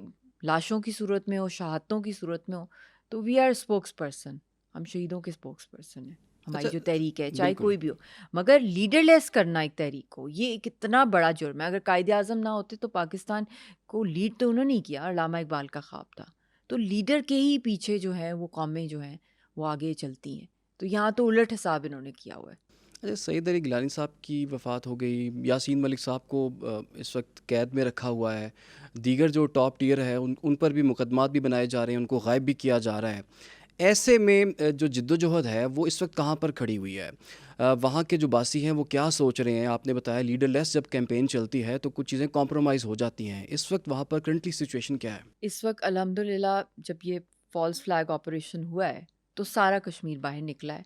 لاشوں کی صورت میں ہو, شہادتوں کی صورت میں ہو. تو وی آر اسپوکس پرسن, ہم شہیدوں کے اسپوکس پرسن ہیں, ہماری جو تحریک ہے, چاہے کوئی بھی ہو. مگر لیڈر لیس کرنا ایک تحریک کو, یہ ایک اتنا بڑا جرم ہے. اگر قائد اعظم نہ ہوتے تو پاکستان کو لیڈ تو انہوں نے کیا, علامہ اقبال کا خواب تھا. تو لیڈر کے ہی پیچھے جو ہے وہ قومیں جو ہیں وہ آگے چلتی ہیں. تو یہاں تو الٹ حساب انہوں نے کیا ہوا ہے. اچھا، سعید علی گیلانی صاحب کی وفات ہو گئی، یاسین ملک صاحب کو اس وقت قید میں رکھا ہوا ہے، دیگر جو ٹاپ ٹیئر ہے ان پر بھی مقدمات بھی بنائے جا رہے ہیں، ان کو غائب بھی کیا جا رہا ہے. ایسے میں جو جد و جہد ہے وہ اس وقت کہاں پر کھڑی ہوئی ہے؟ وہاں کے جو باسی ہیں وہ کیا سوچ رہے ہیں؟ آپ نے بتایا لیڈر لیس جب کیمپین چلتی ہے تو کچھ چیزیں کمپرومائز ہو جاتی ہیں. اس وقت وہاں پر کرنٹلی سچویشن کیا ہے؟ اس وقت الحمدللہ جب یہ فالس فلیگ آپریشن ہوا ہے تو سارا کشمیر باہر نکلا ہے،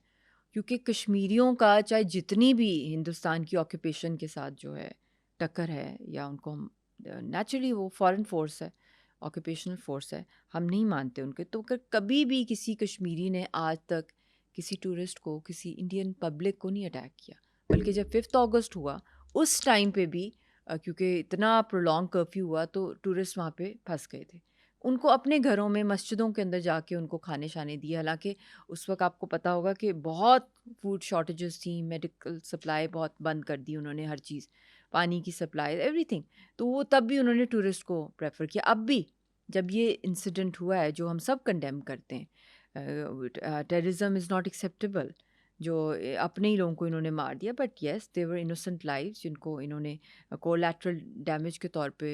کیونکہ کشمیریوں کا چاہے جتنی بھی ہندوستان کی آکوپیشن کے ساتھ جو ہے ٹکر ہے، یا ان کو نیچرلی وہ فارن فورس ہے، آکوپیشنل فورس ہے، ہم نہیں مانتے ان کے. تو کبھی بھی کسی کشمیری نے آج تک کسی ٹورسٹ کو، کسی انڈین پبلک کو نہیں اٹیک کیا، بلکہ جب 5 اگست ہوا اس ٹائم پہ بھی کیونکہ اتنا پرولونگ کرفیو ہوا تو ٹورسٹ وہاں پہ پھنس گئے تھے. ان کو اپنے گھروں میں مسجدوں کے اندر جا کے ان کو کھانے شانے دیے، حالانکہ اس وقت آپ کو پتہ ہوگا کہ بہت فوڈ شارٹیجز تھیں، میڈیکل سپلائی بہت بند کر دی انہوں نے، ہر چیز، پانی کی سپلائی، ایوری تھنگ. تو وہ تب بھی انہوں نے ٹورسٹ کو پریفر کیا. اب بھی جب یہ انسیڈنٹ ہوا ہے جو ہم سب کنڈیم کرتے ہیں، ٹیررزم از ناٹ ایکسیپٹیبل، جو اپنے ہی لوگوں کو انہوں نے مار دیا، but yes they were innocent lives جن کو انہوں نے کولیٹرل ڈیمیج کے طور پہ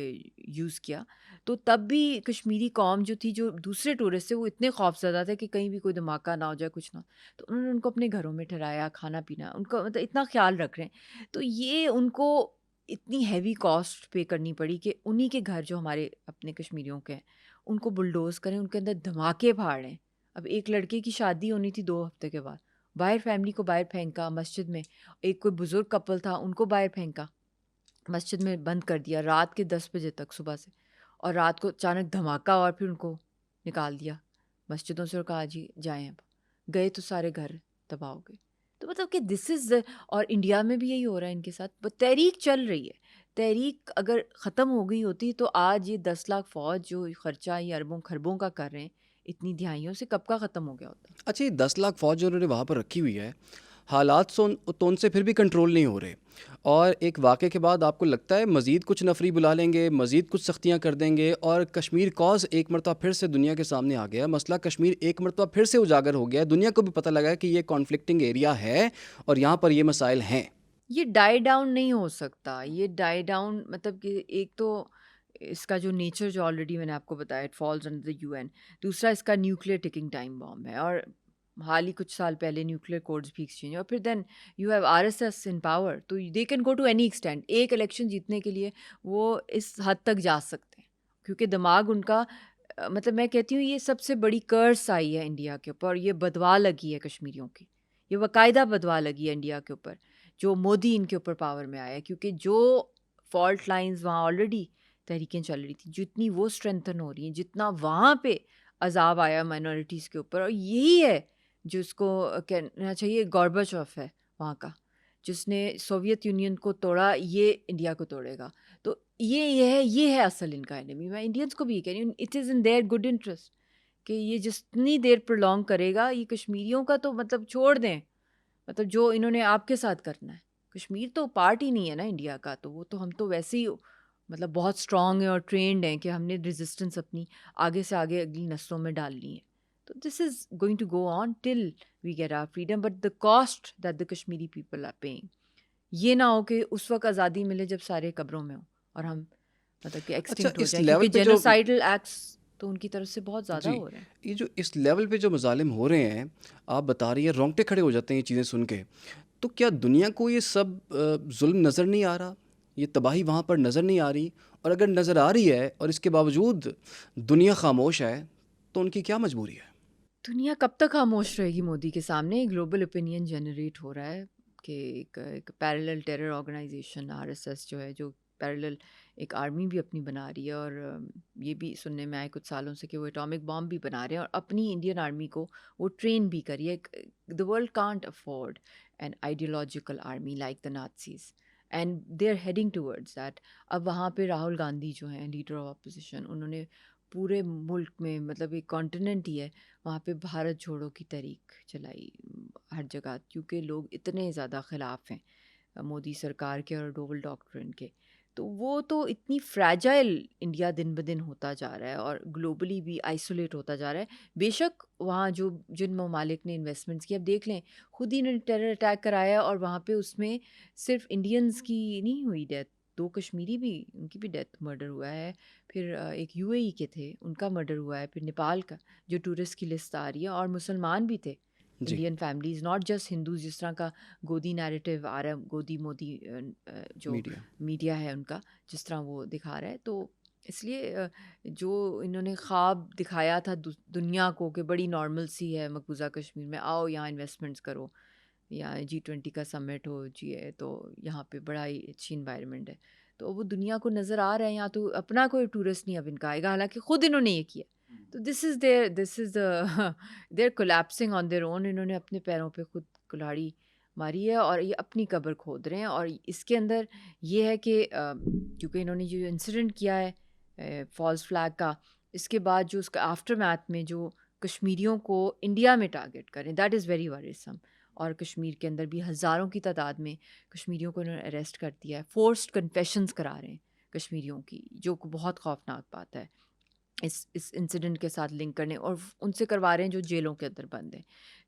یوز کیا. تو تب بھی کشمیری قوم جو تھی، جو دوسرے ٹورسٹ تھے، وہ اتنے خوف زدہ تھے کہ کہیں بھی کوئی دھماکہ نہ ہو جائے، کچھ نہ. تو انہوں نے ان کو اپنے گھروں میں ٹھہرایا، کھانا پینا ان کا، مطلب اتنا خیال رکھ رہے ہیں. تو یہ ان کو اتنی ہیوی کاسٹ پے کرنی پڑی کہ انہی کے گھر جو ہمارے اپنے کشمیریوں کے ہیں ان کو بلڈوز کریں، ان کے اندر دھماکے پھاڑیں. اب ایک لڑکے کی شادی ہونی تھی 2 ہفتے کے بعد، باہر فیملی کو باہر پھینکا مسجد میں. ایک کوئی بزرگ کپل تھا، ان کو باہر پھینکا، مسجد میں بند کر دیا رات کے 10 بجے تک صبح سے، اور رات کو اچانک دھماکہ اور پھر ان کو نکال دیا مسجدوں سے اور کہا جی جائیں. اب گئے تو سارے گھر تباہ ہو گئے. تو مطلب کہ دس از، اور انڈیا میں بھی یہی ہو رہا ہے ان کے ساتھ. تحریک چل رہی ہے، تحریک اگر ختم ہو گئی ہوتی تو آج یہ 10 لاکھ فوج جو خرچہ یہ اربوں خربوں کا کر رہے ہیں اتنی دہائیوں سے، کب کا ختم ہو گیا ہوتا. اچھا، یہ 10 لاکھ فوج جو انہوں نے وہاں پر رکھی ہوئی ہے، حالات تو ان سے پھر بھی کنٹرول نہیں ہو رہے، اور ایک واقعے کے بعد آپ کو لگتا ہے مزید کچھ نفری بلا لیں گے، مزید کچھ سختیاں کر دیں گے، اور کشمیر کاز ایک مرتبہ پھر سے دنیا کے سامنے آ گیا، مسئلہ کشمیر ایک مرتبہ پھر سے اجاگر ہو گیا، دنیا کو بھی پتہ لگا کہ یہ کانفلکٹنگ ایریا ہے اور یہاں پر یہ مسائل ہیں. یہ ڈائی ڈاؤن نہیں ہو سکتا. یہ ڈائی ڈاؤن مطلب کہ ایک تو اس کا جو نیچر جو آلریڈی میں نے آپ کو بتایا، it falls under the UN. دوسرا اس کا نیوکلیئر ٹکنگ ٹائم بام ہے، اور حال ہی کچھ سال پہلے نیوکلیئر کوڈز بھی ایکسچینج، اور پھر then you have RSS in power, تو they can go to any extent. ایک الیکشن جیتنے کے لیے وہ اس حد تک جا سکتے ہیں، کیونکہ دماغ ان کا، مطلب میں کہتی ہوں یہ سب سے بڑی کرس آئی ہے انڈیا کے اوپر، اور یہ بدوا لگی ہے کشمیریوں کی، یہ باقاعدہ بدوا لگی ہے انڈیا کے اوپر جو مودی ان کے اوپر پاور میں آیا ہے. کیونکہ جو فالٹ لائنز وہاں آلریڈی تحریکیں چل رہی تھیں، جتنی وہ اسٹرینتھن ہو رہی ہیں، جتنا وہاں پہ عذاب آیا مائنورٹیز کے اوپر، اور یہی ہے جو اس کو کہنا چاہیے گورباچوف ہے وہاں کا، جس نے سوویت یونین کو توڑا، یہ انڈیا کو توڑے گا. تو یہ ہے اصل ان کا اینمی. میں انڈینس کو بھی یہ کہہ رہی ہوں، it is in their good interest کہ یہ جتنی دیر پرولونگ کرے گا، یہ کشمیریوں کا تو مطلب چھوڑ دیں، مطلب جو انہوں نے آپ کے ساتھ کرنا ہے. کشمیر تو پارٹ ہی نہیں ہے نا انڈیا کا، تو وہ تو ہم تو ویسے ہی مطلب بہت اسٹرانگ ہیں اور ٹرینڈ ہیں کہ ہم نے ریزسٹنس اپنی آگے سے آگے اگلی نسلوں میں ڈالنی ہے. تو this is going to go on till we get our freedom, but the cost that the Kashmiri people are paying. یہ نہ ہو کہ اس وقت آزادی ملے جب سارے قبروں میں ہوں اور ہم مطلب کہ اچھا، ایکسٹنکٹ ہو اس جائیں، لیول کیونکہ پہ جو جینوسائڈل ایکٹس تو ان کی طرف سے بہت زیادہ جی، ہو رہے ہیں. یہ جو اس لیول پہ جو مظالم ہو رہے ہیں، آپ بتا رہی ہیں، رونگٹے کھڑے ہو جاتے ہیں یہ چیزیں سن کے. تو کیا دنیا کو یہ سب ظلم نظر نہیں آ رہا؟ یہ تباہی وہاں پر نظر نہیں آ رہی؟ اور اگر نظر آ رہی ہے اور اس کے باوجود دنیا خاموش ہے تو ان کی کیا مجبوری ہے؟ دنیا کب تک خاموش رہے گی مودی کے سامنے؟ گلوبل اوپینین جنریٹ ہو رہا ہے کہ ایک پیرلل ٹیرر آرگنائزیشن RSS جو ہے، جو پیرلل ایک آرمی بھی اپنی بنا رہی ہے، اور یہ بھی سننے میں آئے کچھ سالوں سے کہ وہ اٹامک بام بھی بنا رہے ہیں، اور اپنی انڈین آرمی کو وہ ٹرین بھی کری ہے. The world can't afford an ideological army like the Nazis, and they are heading towards that. اب وہاں پہ راہل گاندھی جو ہیں لیڈر آف اپوزیشن، انہوں نے پورے ملک میں، مطلب ایک کانٹیننٹ ہی ہے وہاں پہ، بھارت چھوڑو کی تحریک چلائی ہر جگہ، کیونکہ لوگ اتنے زیادہ خلاف ہیں مودی سرکار کے اور ڈوبل ڈاکٹرن کے. تو وہ تو اتنی فریجائل انڈیا دن بدن ہوتا جا رہا ہے اور گلوبلی بھی آئسولیٹ ہوتا جا رہا ہے. بے شک وہاں جو جن ممالک نے انویسٹمنٹس کی، اب دیکھ لیں خود ہی انہوں نے ٹیرر اٹیک کرایا اور وہاں پہ اس میں صرف انڈینس کی نہیں ہوئی ڈیتھ، 2 کشمیری بھی ان کی بھی ڈیتھ مرڈر ہوا ہے. پھر ایک یو اے ای کے تھے ان کا مرڈر ہوا ہے. پھر نیپال کا جو ٹورسٹ کی لسٹ آ رہی ہے، اور مسلمان بھی تھے جی Indian families, not just Hindus, جس طرح کا گودی نیریٹو آ رہا ہے، گودی مودی جو میڈیا. میڈیا ہے ان کا جس طرح وہ دکھا رہا ہے. تو اس لیے جو انہوں نے خواب دکھایا تھا دنیا کو کہ بڑی نارمل سی ہے مقبوضہ کشمیر میں، آؤ یہاں انویسٹمنٹس کرو، یا G20 کا سمٹ ہو جی ہے تو یہاں پہ بڑا ہی اچھی انوائرمنٹ ہے، تو وہ دنیا کو نظر آ رہا ہے. یہاں تو اپنا کوئی ٹورسٹ نہیں اب ان کا آئے گا، حالانکہ خود انہوں نے یہ کیا. تو this is there collapsing on their own. انہوں نے اپنے پیروں پہ خود کلاڑی ماری ہے اور یہ اپنی قبر کھود رہے ہیں. اور اس کے اندر یہ ہے کہ کیونکہ انہوں نے جو انسیڈنٹ کیا ہے فالس فلیگ کا، اس کے بعد جو اس کا آفٹر میتھ میں جو کشمیریوں کو انڈیا میں ٹارگٹ کریں، دیٹ از ویری وریسم. اور کشمیر کے اندر بھی ہزاروں کی تعداد میں کشمیریوں کو انہوں نے اریسٹ کر دیا ہے، فورسڈ کنفیشنز کرا رہے ہیں کشمیریوں کی، جو بہت خوفناک بات ہے اس انسیڈنٹ کے ساتھ لنک کرنے، اور ان سے کروا رہے ہیں جو جیلوں کے اندر بند ہیں.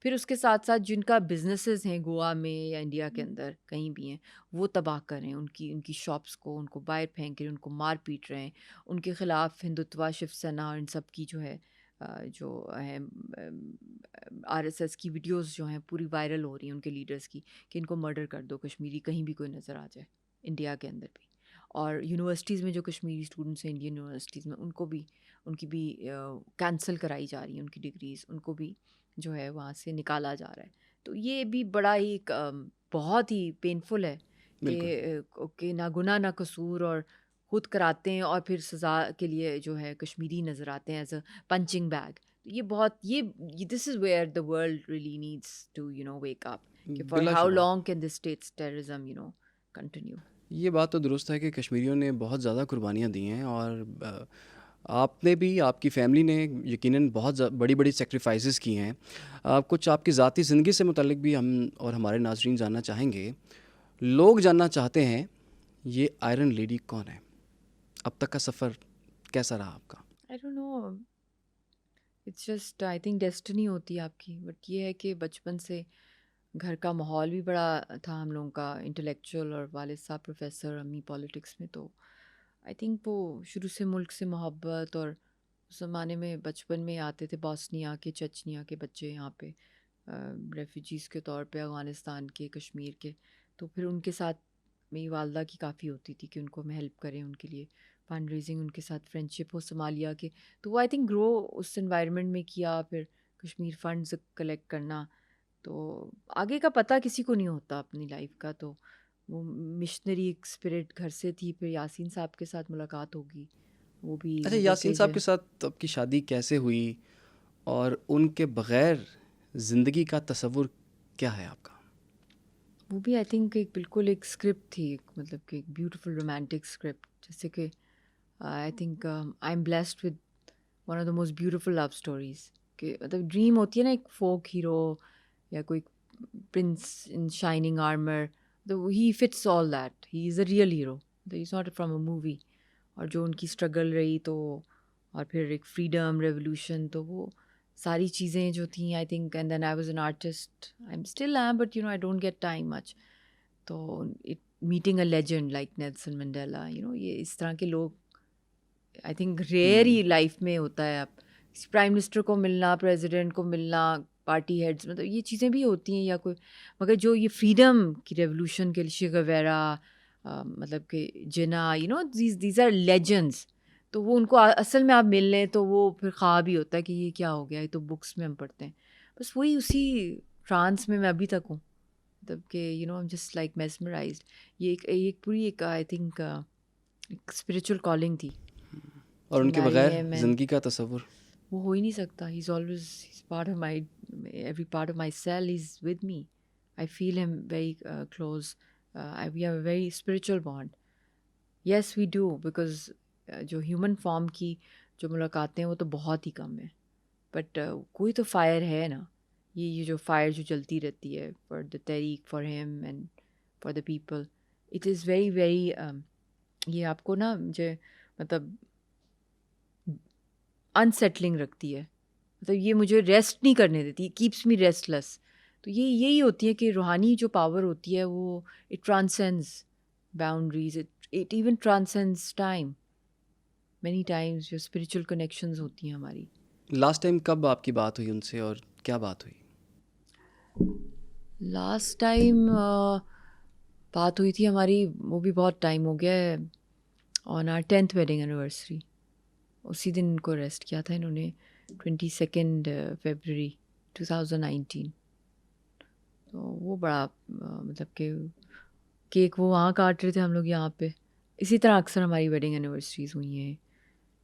پھر اس کے ساتھ ساتھ جن کا بزنسز ہیں گوا میں یا انڈیا کے اندر کہیں بھی ہیں، وہ تباہ کر رہے ہیں ان کی شاپس کو، ان کو باہر پھینک رہے ہیں، ان کو مار پیٹ رہے ہیں. ان کے خلاف ہندوتوا، شیو سینا اور ان سب کی جو ہے جو ہے RSS کی ویڈیوز جو ہیں پوری وائرل ہو رہی ہیں ان کے لیڈرز کی کہ ان کو مرڈر کر دو، کشمیری کہیں بھی کوئی نظر آ جائے انڈیا کے اندر بھی. اور یونیورسٹیز میں جو کشمیری اسٹوڈنٹس ہیں انڈین یونیورسٹیز میں، ان کی بھی کینسل کرائی جا رہی ہیں، ان کی ڈگریز ان کو بھی جو ہے وہاں سے نکالا جا رہا ہے. تو یہ بھی بڑا ہی بہت ہی پینفل ہے بالکل. کہ نہ گناہ نہ قصور، اور خود کراتے ہیں اور پھر سزا کے لیے جو ہے کشمیری نظر آتے ہیں ایز اے پنچنگ بیگ. یہ بہت یہ this is where the world really needs to wake up کہ فار بلا ہاؤ شبہ long can this states terrorism continue. یہ بات تو درست ہے کہ کشمیریوں نے بہت زیادہ قربانیاں دی ہیں، اور آپ نے بھی، آپ کی فیملی نے یقیناً بہت بڑی بڑی سیکریفائسز کی ہیں. کچھ آپ کی ذاتی زندگی سے متعلق بھی ہم اور ہمارے ناظرین جاننا چاہیں گے. لوگ جاننا چاہتے ہیں یہ آئرن لیڈی کون ہے؟ اب تک کا سفر کیسا رہا آپ کا؟ I don't know, it's just I think destiny ہوتی ہے آپ کی. بٹ یہ ہے کہ بچپن سے گھر کا ماحول بھی بڑا تھا ہم لوگوں کا انٹلیکچوئل، اور والد صاحب پروفیسر، امی پالیٹکس میں. تو آئی تھنک وہ شروع سے ملک سے محبت، اور اس زمانے میں بچپن میں آتے تھے باسنیا کے، چچنیا کے بچے یہاں پہ ریفیوجیز کے طور پہ، افغانستان کے، کشمیر کے. تو پھر ان کے ساتھ میری والدہ کی کافی ہوتی تھی کہ ان کو میں ہیلپ کریں، ان کے لیے فنڈ ریزنگ، ان کے ساتھ فرینڈشپ ہو صومالیہ کے. تو وہ I think grow us environment میں کیا. پھر کشمیر فنڈز کلیکٹ کرنا. تو آگے کا پتہ کسی کو نہیں ہوتا اپنی لائف کا. تو وہ مشنری ایک اسپرٹ گھر سے تھی. پھر یاسین صاحب کے ساتھ ملاقات ہوگی، وہ بھی اچھا، مدر یاسین ٹریزا. صاحب کے ساتھ آپ کی شادی کیسے ہوئی، اور ان کے بغیر زندگی کا تصور کیا ہے آپ کا؟ وہ بھی آئی تھنک ایک بالکل ایک اسکرپٹ تھی، مطلب کہ ایک بیوٹیفل رومانٹک اسکرپٹ. جیسے کہ I think I am blessed with one of the most beautiful love stories. کہ مطلب ڈریم ہوتی ہے نا ایک فوک ہیرو یا کوئی پرنس ان شائننگ آرمر. تو he fits all that. He is a real hero, he is not from a movie. اور جو ان کی اسٹرگل رہی، تو اور پھر ایک فریڈم ریولیوشن، تو وہ ساری چیزیں جو تھیں I think. And then I was an artist, I am still am, but I don't get time much. تو meeting a legend like Nelson Mandela, یہ اس طرح کے لوگ آئی تھنک ریئر ہی لائف میں ہوتا ہے. آپ پرائم منسٹر کو ملنا، پریزیڈنٹ کو ملنا، پارٹی ہیڈز، مطلب یہ چیزیں بھی ہوتی ہیں یا کوئی، مگر جو یہ فریڈم کی ریولیوشن کے لیے وغیرہ، مطلب کہ جنا دیز آر لیجنڈس. تو وہ ان کو اصل میں آپ مل لیں تو وہ پھر خواب ہی ہوتا ہے کہ یہ کیا ہو گیا، یہ تو بکس میں ہم پڑھتے ہیں. بس وہی اسی ٹرانس میں ابھی تک ہوں، مطلب کہ ایم جسٹ لائک میسمرائزڈ. یہ ایک پوری ایک آئی تھنک ایک اسپریچول کالنگ تھی اور جو ان کے ہماری بغیر ہے. زندگی کا تصور؟ وہ ہو ہی نہیں سکتا. He is always part of my, every part of my cell is with me. I feel him very close. We have a very spiritual bond. Yes we do, because جو ہیومن فارم کی جو ملاقاتیں ہیں وہ تو بہت ہی کم ہیں. But کوئی تو فائر ہے نا، یہ جو فائر جو جلتی رہتی ہے فار دا تحریک، for him and for the people. It is very very یہ آپ کو نا مجھے مطلب انسیٹلنگ رکھتی ہے. مطلب یہ مجھے ریسٹ نہیں کرنے دیتی, کیپس می ریسٹ لیس. تو یہی ہوتی ہے کہ روحانی جو پاور ہوتی ہے وہ it transcends boundaries, it even transcends time. Many times جو اسپریچول کنیکشنز ہوتی ہیں ہماری. لاسٹ ٹائم کب آپ کی بات ہوئی ان سے اور کیا بات ہوئی؟ لاسٹ ٹائم بات ہوئی تھی ہماری, وہ بھی بہت ٹائم ہو گیا ہے, آن آر 10th ویڈنگ اینیورسری. اسی دن ان کو اریسٹ کیا تھا انہوں نے, 22 فیبرری 2019. تو وہ بڑا مطلب کہ کیک وہ وہاں کاٹ رہے تھے, ہم لوگ یہاں پہ. اسی طرح اکثر ہماری ویڈنگ اینیورسریز ہوئی ہیں,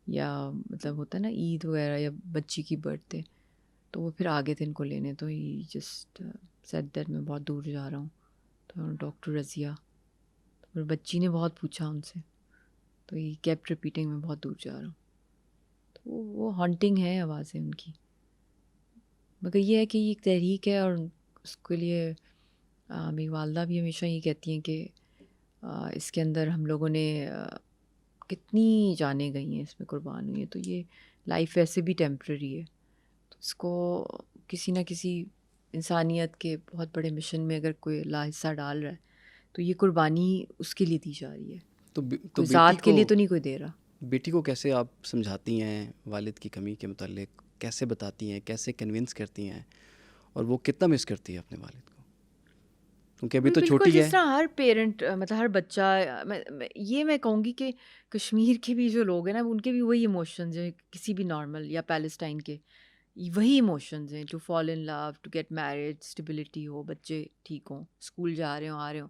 یا مطلب ہوتا ہے نا عید وغیرہ یا بچی کی برتھ ڈے, تو وہ پھر آگے تھے ان کو لینے. تو ہی جسٹ سیٹ دیٹ میں بہت دور جا رہا ہوں. تو ڈاکٹر رضیہ, تو پھر بچی نے بہت پوچھا ان سے, تو ہی کیپٹ ریپیٹنگ میں بہت دور جا رہا ہوں. تو وہ ہانٹنگ ہے آوازیں ان کی. مگر یہ ہے کہ یہ ایک تحریک ہے, اور اس کے لیے میری والدہ بھی ہمیشہ یہ کہتی ہیں کہ اس کے اندر ہم لوگوں نے کتنی جانیں گئی ہیں اس میں قربان ہوئی ہیں. تو یہ لائف ویسے بھی ٹیمپرری ہے, تو اس کو کسی نہ کسی انسانیت کے بہت بڑے مشن میں اگر کوئی اللہ حصہ ڈال رہا ہے تو یہ قربانی اس کے لیے دی جا رہی ہے. تو کوئی ذات کے لیے تو نہیں کوئی دے رہا. بیٹی کو کیسے آپ سمجھاتی ہیں والد کی کمی کے متعلق؟ کیسے بتاتی ہیں, کیسے کنونس کرتی ہیں, اور وہ کتنا مس کرتی ہے اپنے والد کو, کیونکہ ابھی تو بالکل چھوٹی ہے؟ جس طرح ہر پیرنٹ مطلب ہر بچہ, یہ میں کہوں گی کہ کشمیر کے بھی جو لوگ ہیں نا, ان کے بھی وہی ایموشنز ہیں کسی بھی نارمل یا پیلسٹائن کے, وہی ایموشنز ہیں. To fall in love, to get married, stability ہو, بچے ٹھیک ہوں, اسکول جا رہے ہوں, آ رہے ہوں.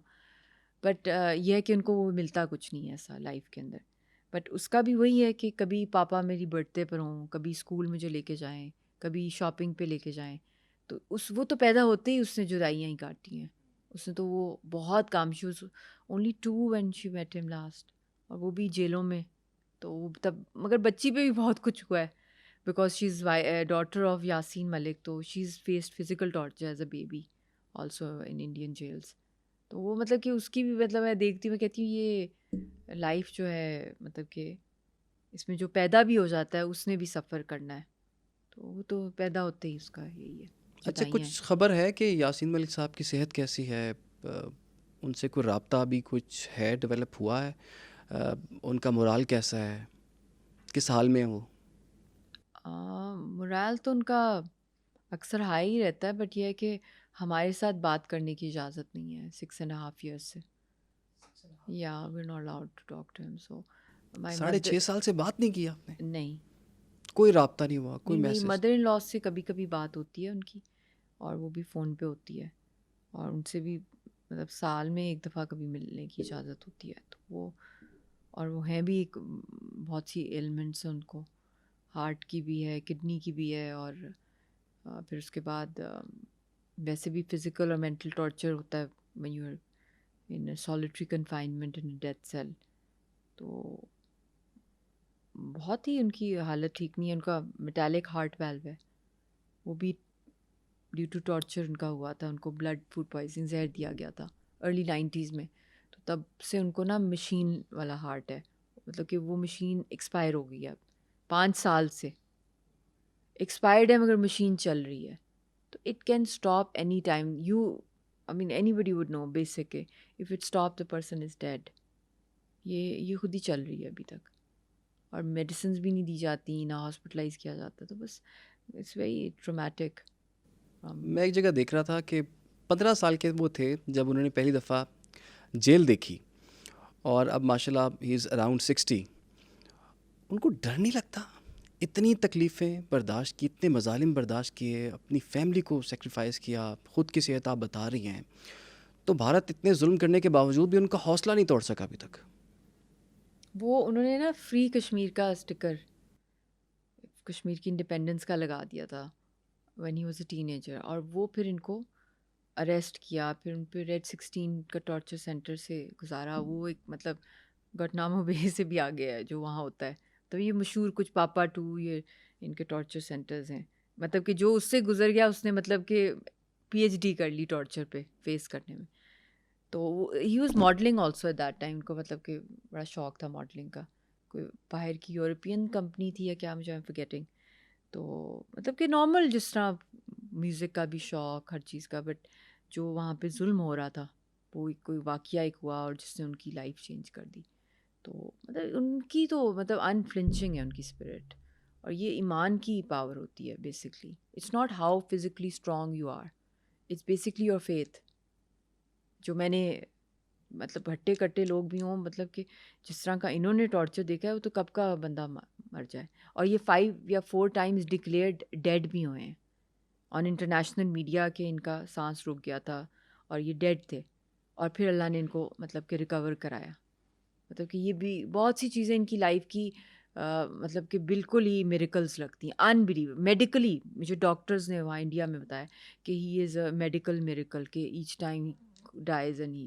بٹ یہ ہے کہ ان کو وہ ملتا کچھ نہیں ہے ایسا لائف کے اندر. بٹ اس کا بھی وہی ہے کہ کبھی پاپا میری برتھ ڈے پر ہوں, کبھی اسکول مجھے لے کے جائیں, کبھی شاپنگ پہ لے کے جائیں. تو وہ تو پیدا ہوتے ہی اس نے جدائیاں ہی کاٹی ہیں. اس نے تو وہ بہت کام, she was only 2 when she met him last, اور وہ بھی جیلوں میں. تو وہ تب, مگر بچی پہ بھی بہت کچھ ہوا ہے, because she is daughter of Yasin Malik. تو she is faced physical torture as a baby also in Indian jails. تو وہ مطلب کہ اس کی بھی مطلب میں دیکھتی ہوں, میں کہتی ہوں یہ لائف جو ہے مطلب کہ اس میں جو پیدا بھی ہو جاتا ہے اس نے بھی سفر کرنا ہے. تو وہ تو پیدا ہوتے ہی اس کا یہی ہے. اچھا, کچھ خبر ہے کہ یاسین ملک صاحب کی صحت کیسی ہے؟ ان سے کوئی رابطہ بھی کچھ ہے, ڈیولپ ہوا ہے؟ ان کا مورال کیسا ہے, کس حال میں وہ؟ مورال تو ان کا اکثر ہائی ہی رہتا ہے, بٹ یہ ہے کہ ہمارے ساتھ بات کرنے کی اجازت نہیں ہے 6.5 years سے. یا we are not allowed to talk to him. So 6.5 سال سے بات نہیں کی آپ نے؟ نہیں, کوئی رابطہ نہیں ہوا, کوئی میری میسج؟ مدر ان لا سے کبھی کبھی بات ہوتی ہے ان کی, اور وہ بھی فون پہ ہوتی ہے, اور ان سے بھی مطلب سال میں ایک دفعہ کبھی ملنے کی اجازت ہوتی ہے. تو وہ, اور وہ ہیں بھی ایک بہت سی ایلمنٹس ہیں ان کو, ہارٹ کی بھی ہے, کڈنی کی بھی ہے, اور پھر اس کے بعد ویسے بھی فزیکل اور مینٹل ٹارچر ہوتا ہے when you are in a solitary confinement in a death cell. تو بہت ہی ان کی حالت ٹھیک نہیں ہے. ان کا میٹالک ہارٹ ویلو ہے, وہ بھی ڈیو ٹو ٹارچر ان کا ہوا تھا. ان کو بلڈ فوڈ پوائزنگ, زہر دیا گیا تھا ارلی 90s میں. تو تب سے ان کو نا مشین والا ہارٹ ہے, مطلب کہ وہ مشین ایکسپائر ہو گئی ہے اب 5 سال سے ایکسپائرڈ ہے, مگر مشین چل رہی ہے. تو it can stop any time. I mean anybody with no basic کہ if it stop the person is dead. یہ خود ہی چل رہی ہے ابھی تک, اور میڈیسنز بھی نہیں دی جاتی, نہ ہاسپٹلائز کیا جاتا. تو بس اٹس ویری ٹرامیٹک. میں ایک جگہ دیکھ رہا تھا کہ 15 سال کے وہ تھے جب انہوں نے پہلی دفعہ جیل دیکھی, اور اب ماشاء اللہ ہی از اراؤنڈ 60. ان کو ڈر نہیں لگتا؟ اتنی تکلیفیں برداشت کی, اتنے مظالم برداشت کیے, اپنی فیملی کو سیکریفائز کیا, خود کی صحت آپ بتا رہی ہیں, تو بھارت اتنے ظلم کرنے کے باوجود بھی ان کا حوصلہ نہیں توڑ سکا ابھی تک. وہ انہوں نے نا فری کشمیر کا اسٹکر کشمیر کی انڈیپینڈنس کا لگا دیا تھا when he was a teenager, اور وہ پھر ان کو اریسٹ کیا, پھر ان پہ ریڈ 16 کا ٹارچر سینٹر سے گزارا. وہ ایک مطلب گٹنامو بے سے بھی آگے ہے جو وہاں ہوتا ہے. تو یہ مشہور کچھ پاپا 2 یہ ان کے ٹارچر سینٹرز ہیں, مطلب کہ جو اس سے گزر گیا اس نے مطلب کہ PhD کر لی ٹارچر پہ فیس کرنے میں. تو he was modelling also at that time. ان کو مطلب کہ بڑا شوق تھا ماڈلنگ کا. کوئی باہر کی یورپین کمپنی تھی یا کیا, مجھے آئی ایم فارگیٹنگ. تو مطلب کہ نارمل جس طرح میوزک کا بھی شوق ہر چیز کا, بٹ جو وہاں پہ ظلم ہو رہا تھا وہ کوئی واقعہ ایک ہوا اور جس نے ان کی لائف چینج کر دی. تو مطلب ان کی تو مطلب انفلنچنگ ہے ان کی اسپرٹ, اور یہ ایمان کی پاور ہوتی ہے basically. It's not how physically strong you are, it's basically your faith. جو میں نے مطلب ہٹے کٹے لوگ بھی ہوں, مطلب کہ جس طرح کا انہوں نے ٹارچر دیکھا ہے وہ تو کب کا بندہ مر جائے. اور یہ 5 یا 4 ٹائمز ڈکلیئرڈ ڈیڈ بھی ہوئے ہیں آن انٹرنیشنل میڈیا, کہ ان کا سانس رک گیا تھا اور یہ ڈیڈ تھے, اور پھر اللہ نے ان کو مطلب کہ ریکور کرایا. مطلب کہ یہ بھی بہت سی چیزیں ان کی لائف کی مطلب کہ بالکل ہی میریکلز لگتی ہیں, انبلیو. میڈیکلی مجھے ڈاکٹرز نے وہاں انڈیا میں بتایا کہ he is a medical miracle, کہ each time he dies and he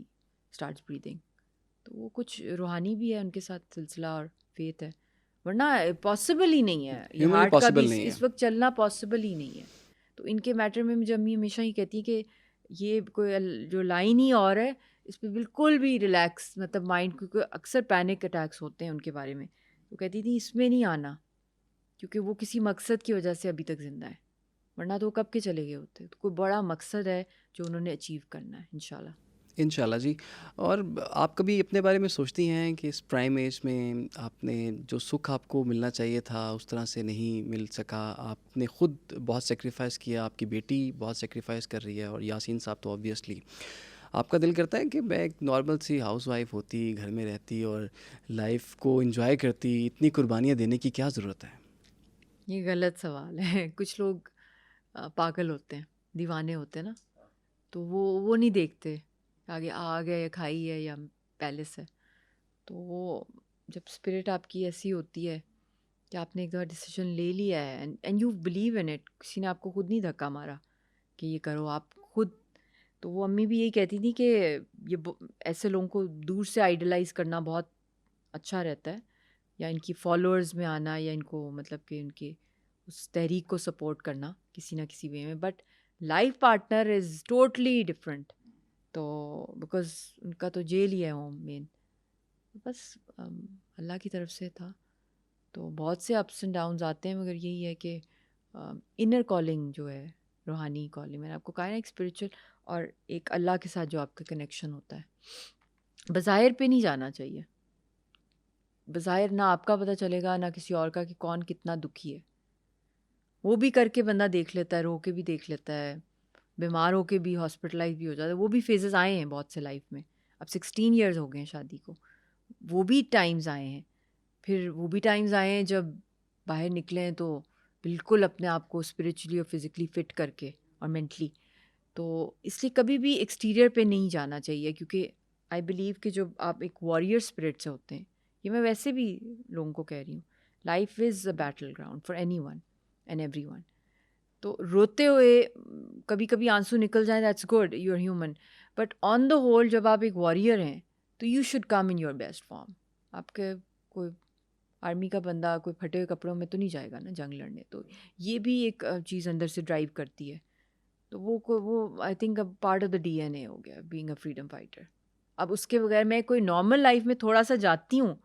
starts breathing. تو وہ کچھ روحانی بھی ہے ان کے ساتھ سلسلہ اور فیتھ ہے, ورنہ پاسبل ہی نہیں ہے. یہ ہیومنلی ہارٹ کا بھی پاسبل نہیں ہے. اس وقت چلنا پاسبل ہی نہیں ہے. تو ان کے میٹر میں مجھے امی ہمیشہ ہی کہتی کہ یہ کوئی جو لائن ہی اور ہے, اس پہ بالکل بھی ریلیکس مطلب مائنڈ, کیونکہ اکثر پینک اٹیکس ہوتے ہیں ان کے بارے میں. تو کہتی تھی اس میں نہیں آنا, کیونکہ وہ کسی مقصد کی وجہ سے ابھی تک زندہ ہے, ورنہ تو وہ کب کے چلے گئے ہوتے. تو کوئی بڑا مقصد ہے جو انہوں نے اچیو کرنا ہے انشاءاللہ. انشاءاللہ جی. اور آپ کبھی اپنے بارے میں سوچتی ہیں کہ اس پرائم ایج میں آپ نے جو سکھ آپ کو ملنا چاہیے تھا اس طرح سے نہیں مل سکا, آپ نے خود بہت سیکریفائس کیا, آپ کی بیٹی بہت سیکریفائس کر رہی ہے, اور یاسین صاحب تو آبویسلی, آپ کا دل کرتا ہے کہ میں ایک نارمل سی ہاؤس وائف ہوتی, گھر میں رہتی اور لائف کو انجوائے کرتی, اتنی قربانیاں دینے کی کیا ضرورت ہے؟ یہ غلط سوال ہے. کچھ لوگ پاگل ہوتے ہیں, دیوانے ہوتے ہیں نا, تو وہ نہیں دیکھتے آگے آ گیا یا کھائی ہے یا پیلس ہے. تو وہ جب اسپرٹ آپ کی ایسی ہوتی ہے کہ آپ نے ایک دفعہ ڈیسیجن لے لیا ہے and you believe in it, کسی نے آپ کو خود نہیں دھکا مارا کہ یہ کرو آپ خود. تو وہ امی بھی یہی کہتی تھیں کہ یہ ایسے لوگوں کو دور سے آئیڈلائز کرنا بہت اچھا رہتا ہے, یا ان کی فالوورز میں آنا, یا ان کو مطلب کہ ان کے اس تحریک کو سپورٹ کرنا کسی نہ کسی وے میں. But life partner is totally different. تو بیکاز ان کا تو جیل ہی ہے ہوم مین. بس اللہ کی طرف سے تھا. تو بہت سے اپس اینڈ ڈاؤنز آتے ہیں, مگر یہی ہے کہ انر کالنگ جو ہے, روحانی کالنگ, میں نے آپ کو کہا نا ایک اسپریچول اور ایک اللہ کے ساتھ جو آپ کا کنیکشن ہوتا ہے, بظاہر پہ نہیں جانا چاہیے. بظاہر نہ آپ کا پتہ چلے گا نہ کسی اور کا کہ کون کتنا دکھی ہے. وہ بھی کر کے بندہ دیکھ لیتا ہے, رو کے بھی دیکھ لیتا ہے, بیمار ہو کے بھی ہاسپٹلائز بھی ہو جاتا ہے. وہ بھی فیزز آئے ہیں بہت سے لائف میں. اب 16 ایئرز ہو گئے ہیں شادی کو, وہ بھی ٹائمز آئے ہیں. پھر وہ بھی ٹائمز آئے ہیں جب باہر نکلے ہیں تو بالکل اپنے آپ کو اسپریچولی اور فزیکلی فٹ کر کے اور مینٹلی. تو اس لیے کبھی بھی ایکسٹیریئر پہ نہیں جانا چاہیے, کیونکہ آئی بلیو کہ جو آپ ایک وارئر اسپرٹ سے ہوتے ہیں, یہ میں ویسے بھی لوگوں کو کہہ رہی ہوں, life is a battle ground for anyone and everyone. تو روتے ہوئے کبھی کبھی آنسو نکل جائیں, that's good, you are human. But on the whole جب آپ ایک وارئر ہیں تو you should come in your best form. آپ کے کوئی آرمی کا بندہ کوئی پھٹے ہوئے کپڑوں میں تو نہیں جائے گا نا جنگ لڑنے. تو یہ بھی ایک چیز اندر سے ڈرائیو کرتی ہے. تو وہ آئی تھنک اب part of the D N A ہو گیا بینگ اے فریڈم فائٹر. اب اس کے بغیر میں کوئی نارمل لائف میں تھوڑا سا جاتی ہوں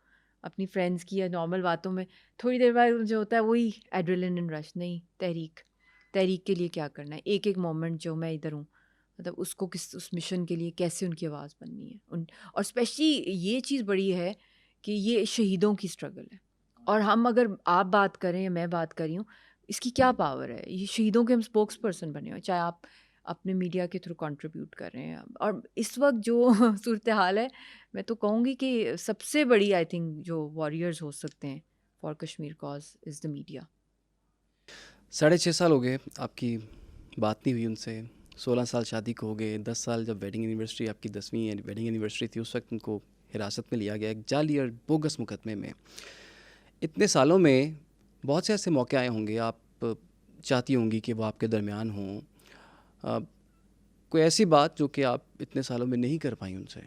اپنی فرینڈس کی یا نارمل باتوں میں, تھوڑی دیر بعد جو ہوتا ہے وہی ایڈریلن اینڈ رش. نہیں, تحریک کے لیے کیا کرنا ہے, ایک ایک مومنٹ جو میں ادھر ہوں, مطلب اس کو اس مشن کے لیے کیسے ان کی آواز بننی ہے. اور اسپیشلی یہ چیز بڑی ہے کہ یہ شہیدوں کی اسٹرگل ہے. اور ہم اگر آپ بات کریں یا میں بات کر رہی ہوں, اس کی کیا پاور ہے. یہ شہیدوں کے ہم اسپوکس پرسن بنے ہوئے, چاہے آپ اپنے میڈیا کے تھرو کنٹریبیوٹ کر رہے ہیں. اور اس وقت جو صورتحال ہے, میں تو کہوں گی کہ سب سے بڑی آئی تھنک جو واریئرز ہو سکتے ہیں for Kashmir cause is the media. 6.5 سال ہو گئے آپ کی بات نہیں ہوئی ان سے, 16 سال شادی کو ہو گئے, 10 سال جب ویڈنگ اینیورسری آپ کی 10ویں ویڈنگ اینیورسری تھی اس وقت ان کو حراست میں لیا گیا ایک جعلی اور بوگس مقدمے میں. اتنے سالوں میں بہت سے ایسے موقع آئے ہوں گے, آپ چاہتی ہوں گی کہ وہ آپ کے درمیان ہوں. کوئی ایسی بات جو کہ آپ اتنے سالوں میں نہیں کر پائیں ان سے؟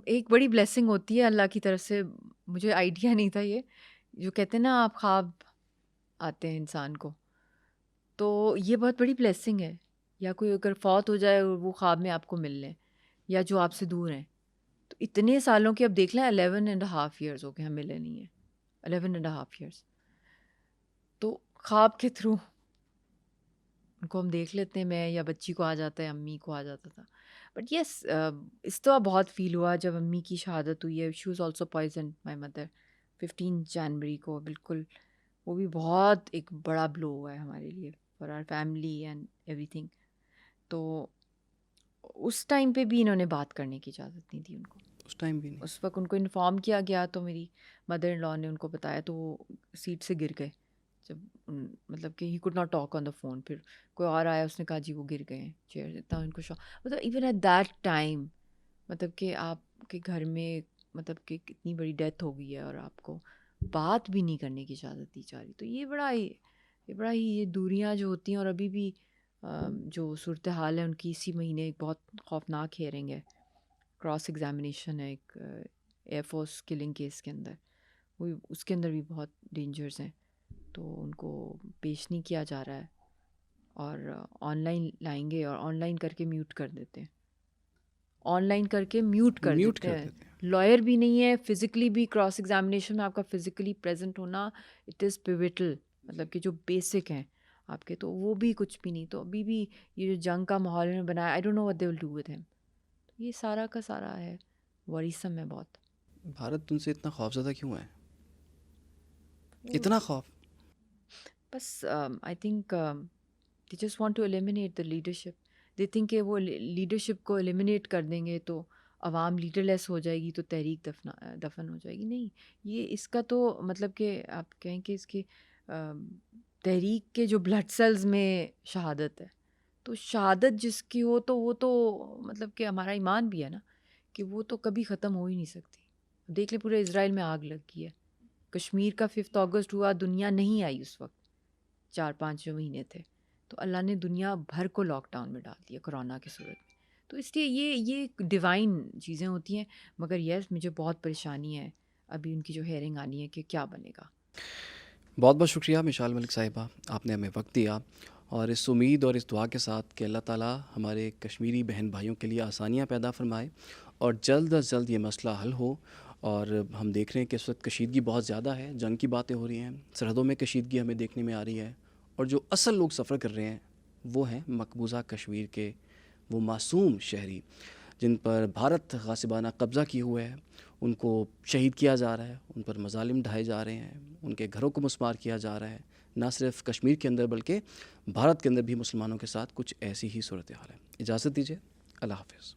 ایک بڑی بلیسنگ ہوتی ہے اللہ کی طرف سے. مجھے آئیڈیا نہیں تھا یہ جو کہتے ہیں نا آپ خواب آتے ہیں انسان کو, تو یہ بہت بڑی بلیسنگ ہے. یا کوئی اگر فوت ہو جائے اور وہ خواب میں آپ کو مل لیں, یا جو آپ سے دور ہیں. تو اتنے سالوں کے اب دیکھ لیں 11.5 ایئرس ہو گئے ہم ملے نہیں ہیں. 11.5 ایئرس. تو خواب کے تھرو ان کو ہم دیکھ لیتے ہیں. میں یا بچی کو آ جاتا ہے, امی کو آ جاتا تھا. بٹ یس, اس طرح بہت فیل ہوا جب امی کی شہادت ہوئی ہے. She was also poisoned my mother 15 جنوری کو. بالکل وہ بھی بہت ایک بڑا بلو ہوا ہے ہمارے لیے, فار آر فیملی اینڈ ایوری تھنگ. تو اس ٹائم پہ بھی انہوں نے بات کرنے کی اجازت نہیں دی ان کو. اس ٹائم بھی نہیں. اس وقت ان کو انفارم کیا گیا تو میری مدر ان لا نے ان کو بتایا تو وہ سیٹ سے گر گئے. جب مطلب کہ he could not talk on the phone. پھر کوئی اور آیا, اس نے کہا جی وہ گر گئے ہیں چیئر سے. اتنا ان کو شوق, مطلب ایون ایٹ دیٹ ٹائم, مطلب کہ آپ کے گھر میں مطلب کہ کتنی بڑی ڈیتھ ہو گئی ہے اور آپ کو بات بھی نہیں کرنے کی اجازت دی جا رہی. تو یہ بڑا ہی یہ دوریاں جو ہوتی ہیں. اور ابھی بھی جو صورتحال ہے ان کی, اسی مہینے ایک بہت خوفناک ہیئرنگ ہے, کراس ایگزامینیشن ہے ایک ایئر فورس کلنگ کیس کے اندر. وہ اس کے اندر بھی بہت ڈینجرز ہیں. تو ان کو پیش نہیں کیا جا رہا ہے اور آن لائن لائیں گے اور آن لائن کر کے میوٹ کر دیتے ہیں. آن لائن کر کے میوٹ کر دیتے ہیں. لائر بھی نہیں ہے, فزیکلی بھی کراس ایگزامینیشن میں آپ کا فزیکلی پریزنٹ ہونا اٹ از پیوٹل, مطلب کہ جو بیسک ہیں آپ کے, تو وہ بھی کچھ بھی نہیں. تو ابھی بھی یہ جو جنگ کا ماحول انہوں نے بنایا, I don't know what they will do with them. یہ سارا کا سارا ہے, وریسم ہے بہت. بھارت ان سے اتنا خوفزدہ کیوں ہے, اتنا خوف؟ بس I think they just want to eliminate the leadership. They think کہ وہ لیڈرشپ کو ایلیمینیٹ کر دیں گے تو عوام لیڈر لیس ہو جائے گی, تو تحریک دفن ہو جائے گی. نہیں, یہ اس کا تو مطلب کہ آپ کہیں کہ اس کی تحریک کے جو بلڈ سیلز میں شہادت ہے. تو شہادت جس کی ہو تو وہ تو مطلب کہ ہمارا ایمان بھی ہے نا کہ وہ تو کبھی ختم ہو ہی نہیں سکتی. دیکھ لیں پورے اسرائیل میں آگ لگ گئی ہے. کشمیر کا 5 اگست ہوا, دنیا نہیں آئی اس وقت, 4-5 جو مہینے تھے. تو اللہ نے دنیا بھر کو لاک ڈاؤن میں ڈال دیا کرونا کی صورت میں. تو اس لیے یہ ڈیوائن چیزیں ہوتی ہیں. مگر یس, مجھے بہت پریشانی ہے ابھی ان کی جو ہیئرنگ آنی ہے کہ کیا بنے گا. بہت بہت شکریہ مشال ملک صاحبہ, آپ نے ہمیں وقت دیا, اور اس امید اور اس دعا کے ساتھ کہ اللہ تعالیٰ ہمارے کشمیری بہن بھائیوں کے لیے آسانیاں پیدا فرمائے اور جلد از جلد یہ مسئلہ حل ہو. اور ہم دیکھ رہے ہیں کہ اس وقت کشیدگی بہت زیادہ ہے, جنگ کی باتیں ہو رہی ہیں, سرحدوں میں کشیدگی ہمیں دیکھنے میں آ رہی ہے, اور جو اصل لوگ سفر کر رہے ہیں وہ ہیں مقبوضہ کشمیر کے وہ معصوم شہری جن پر بھارت غاصبانہ قبضہ کیے ہوئے ہے. ان کو شہید کیا جا رہا ہے, ان پر مظالم ڈھائے جا رہے ہیں, ان کے گھروں کو مسمار کیا جا رہا ہے. نہ صرف کشمیر کے اندر بلکہ بھارت کے اندر بھی مسلمانوں کے ساتھ کچھ ایسی ہی صورتحال ہے. اجازت دیجیے, اللہ حافظ.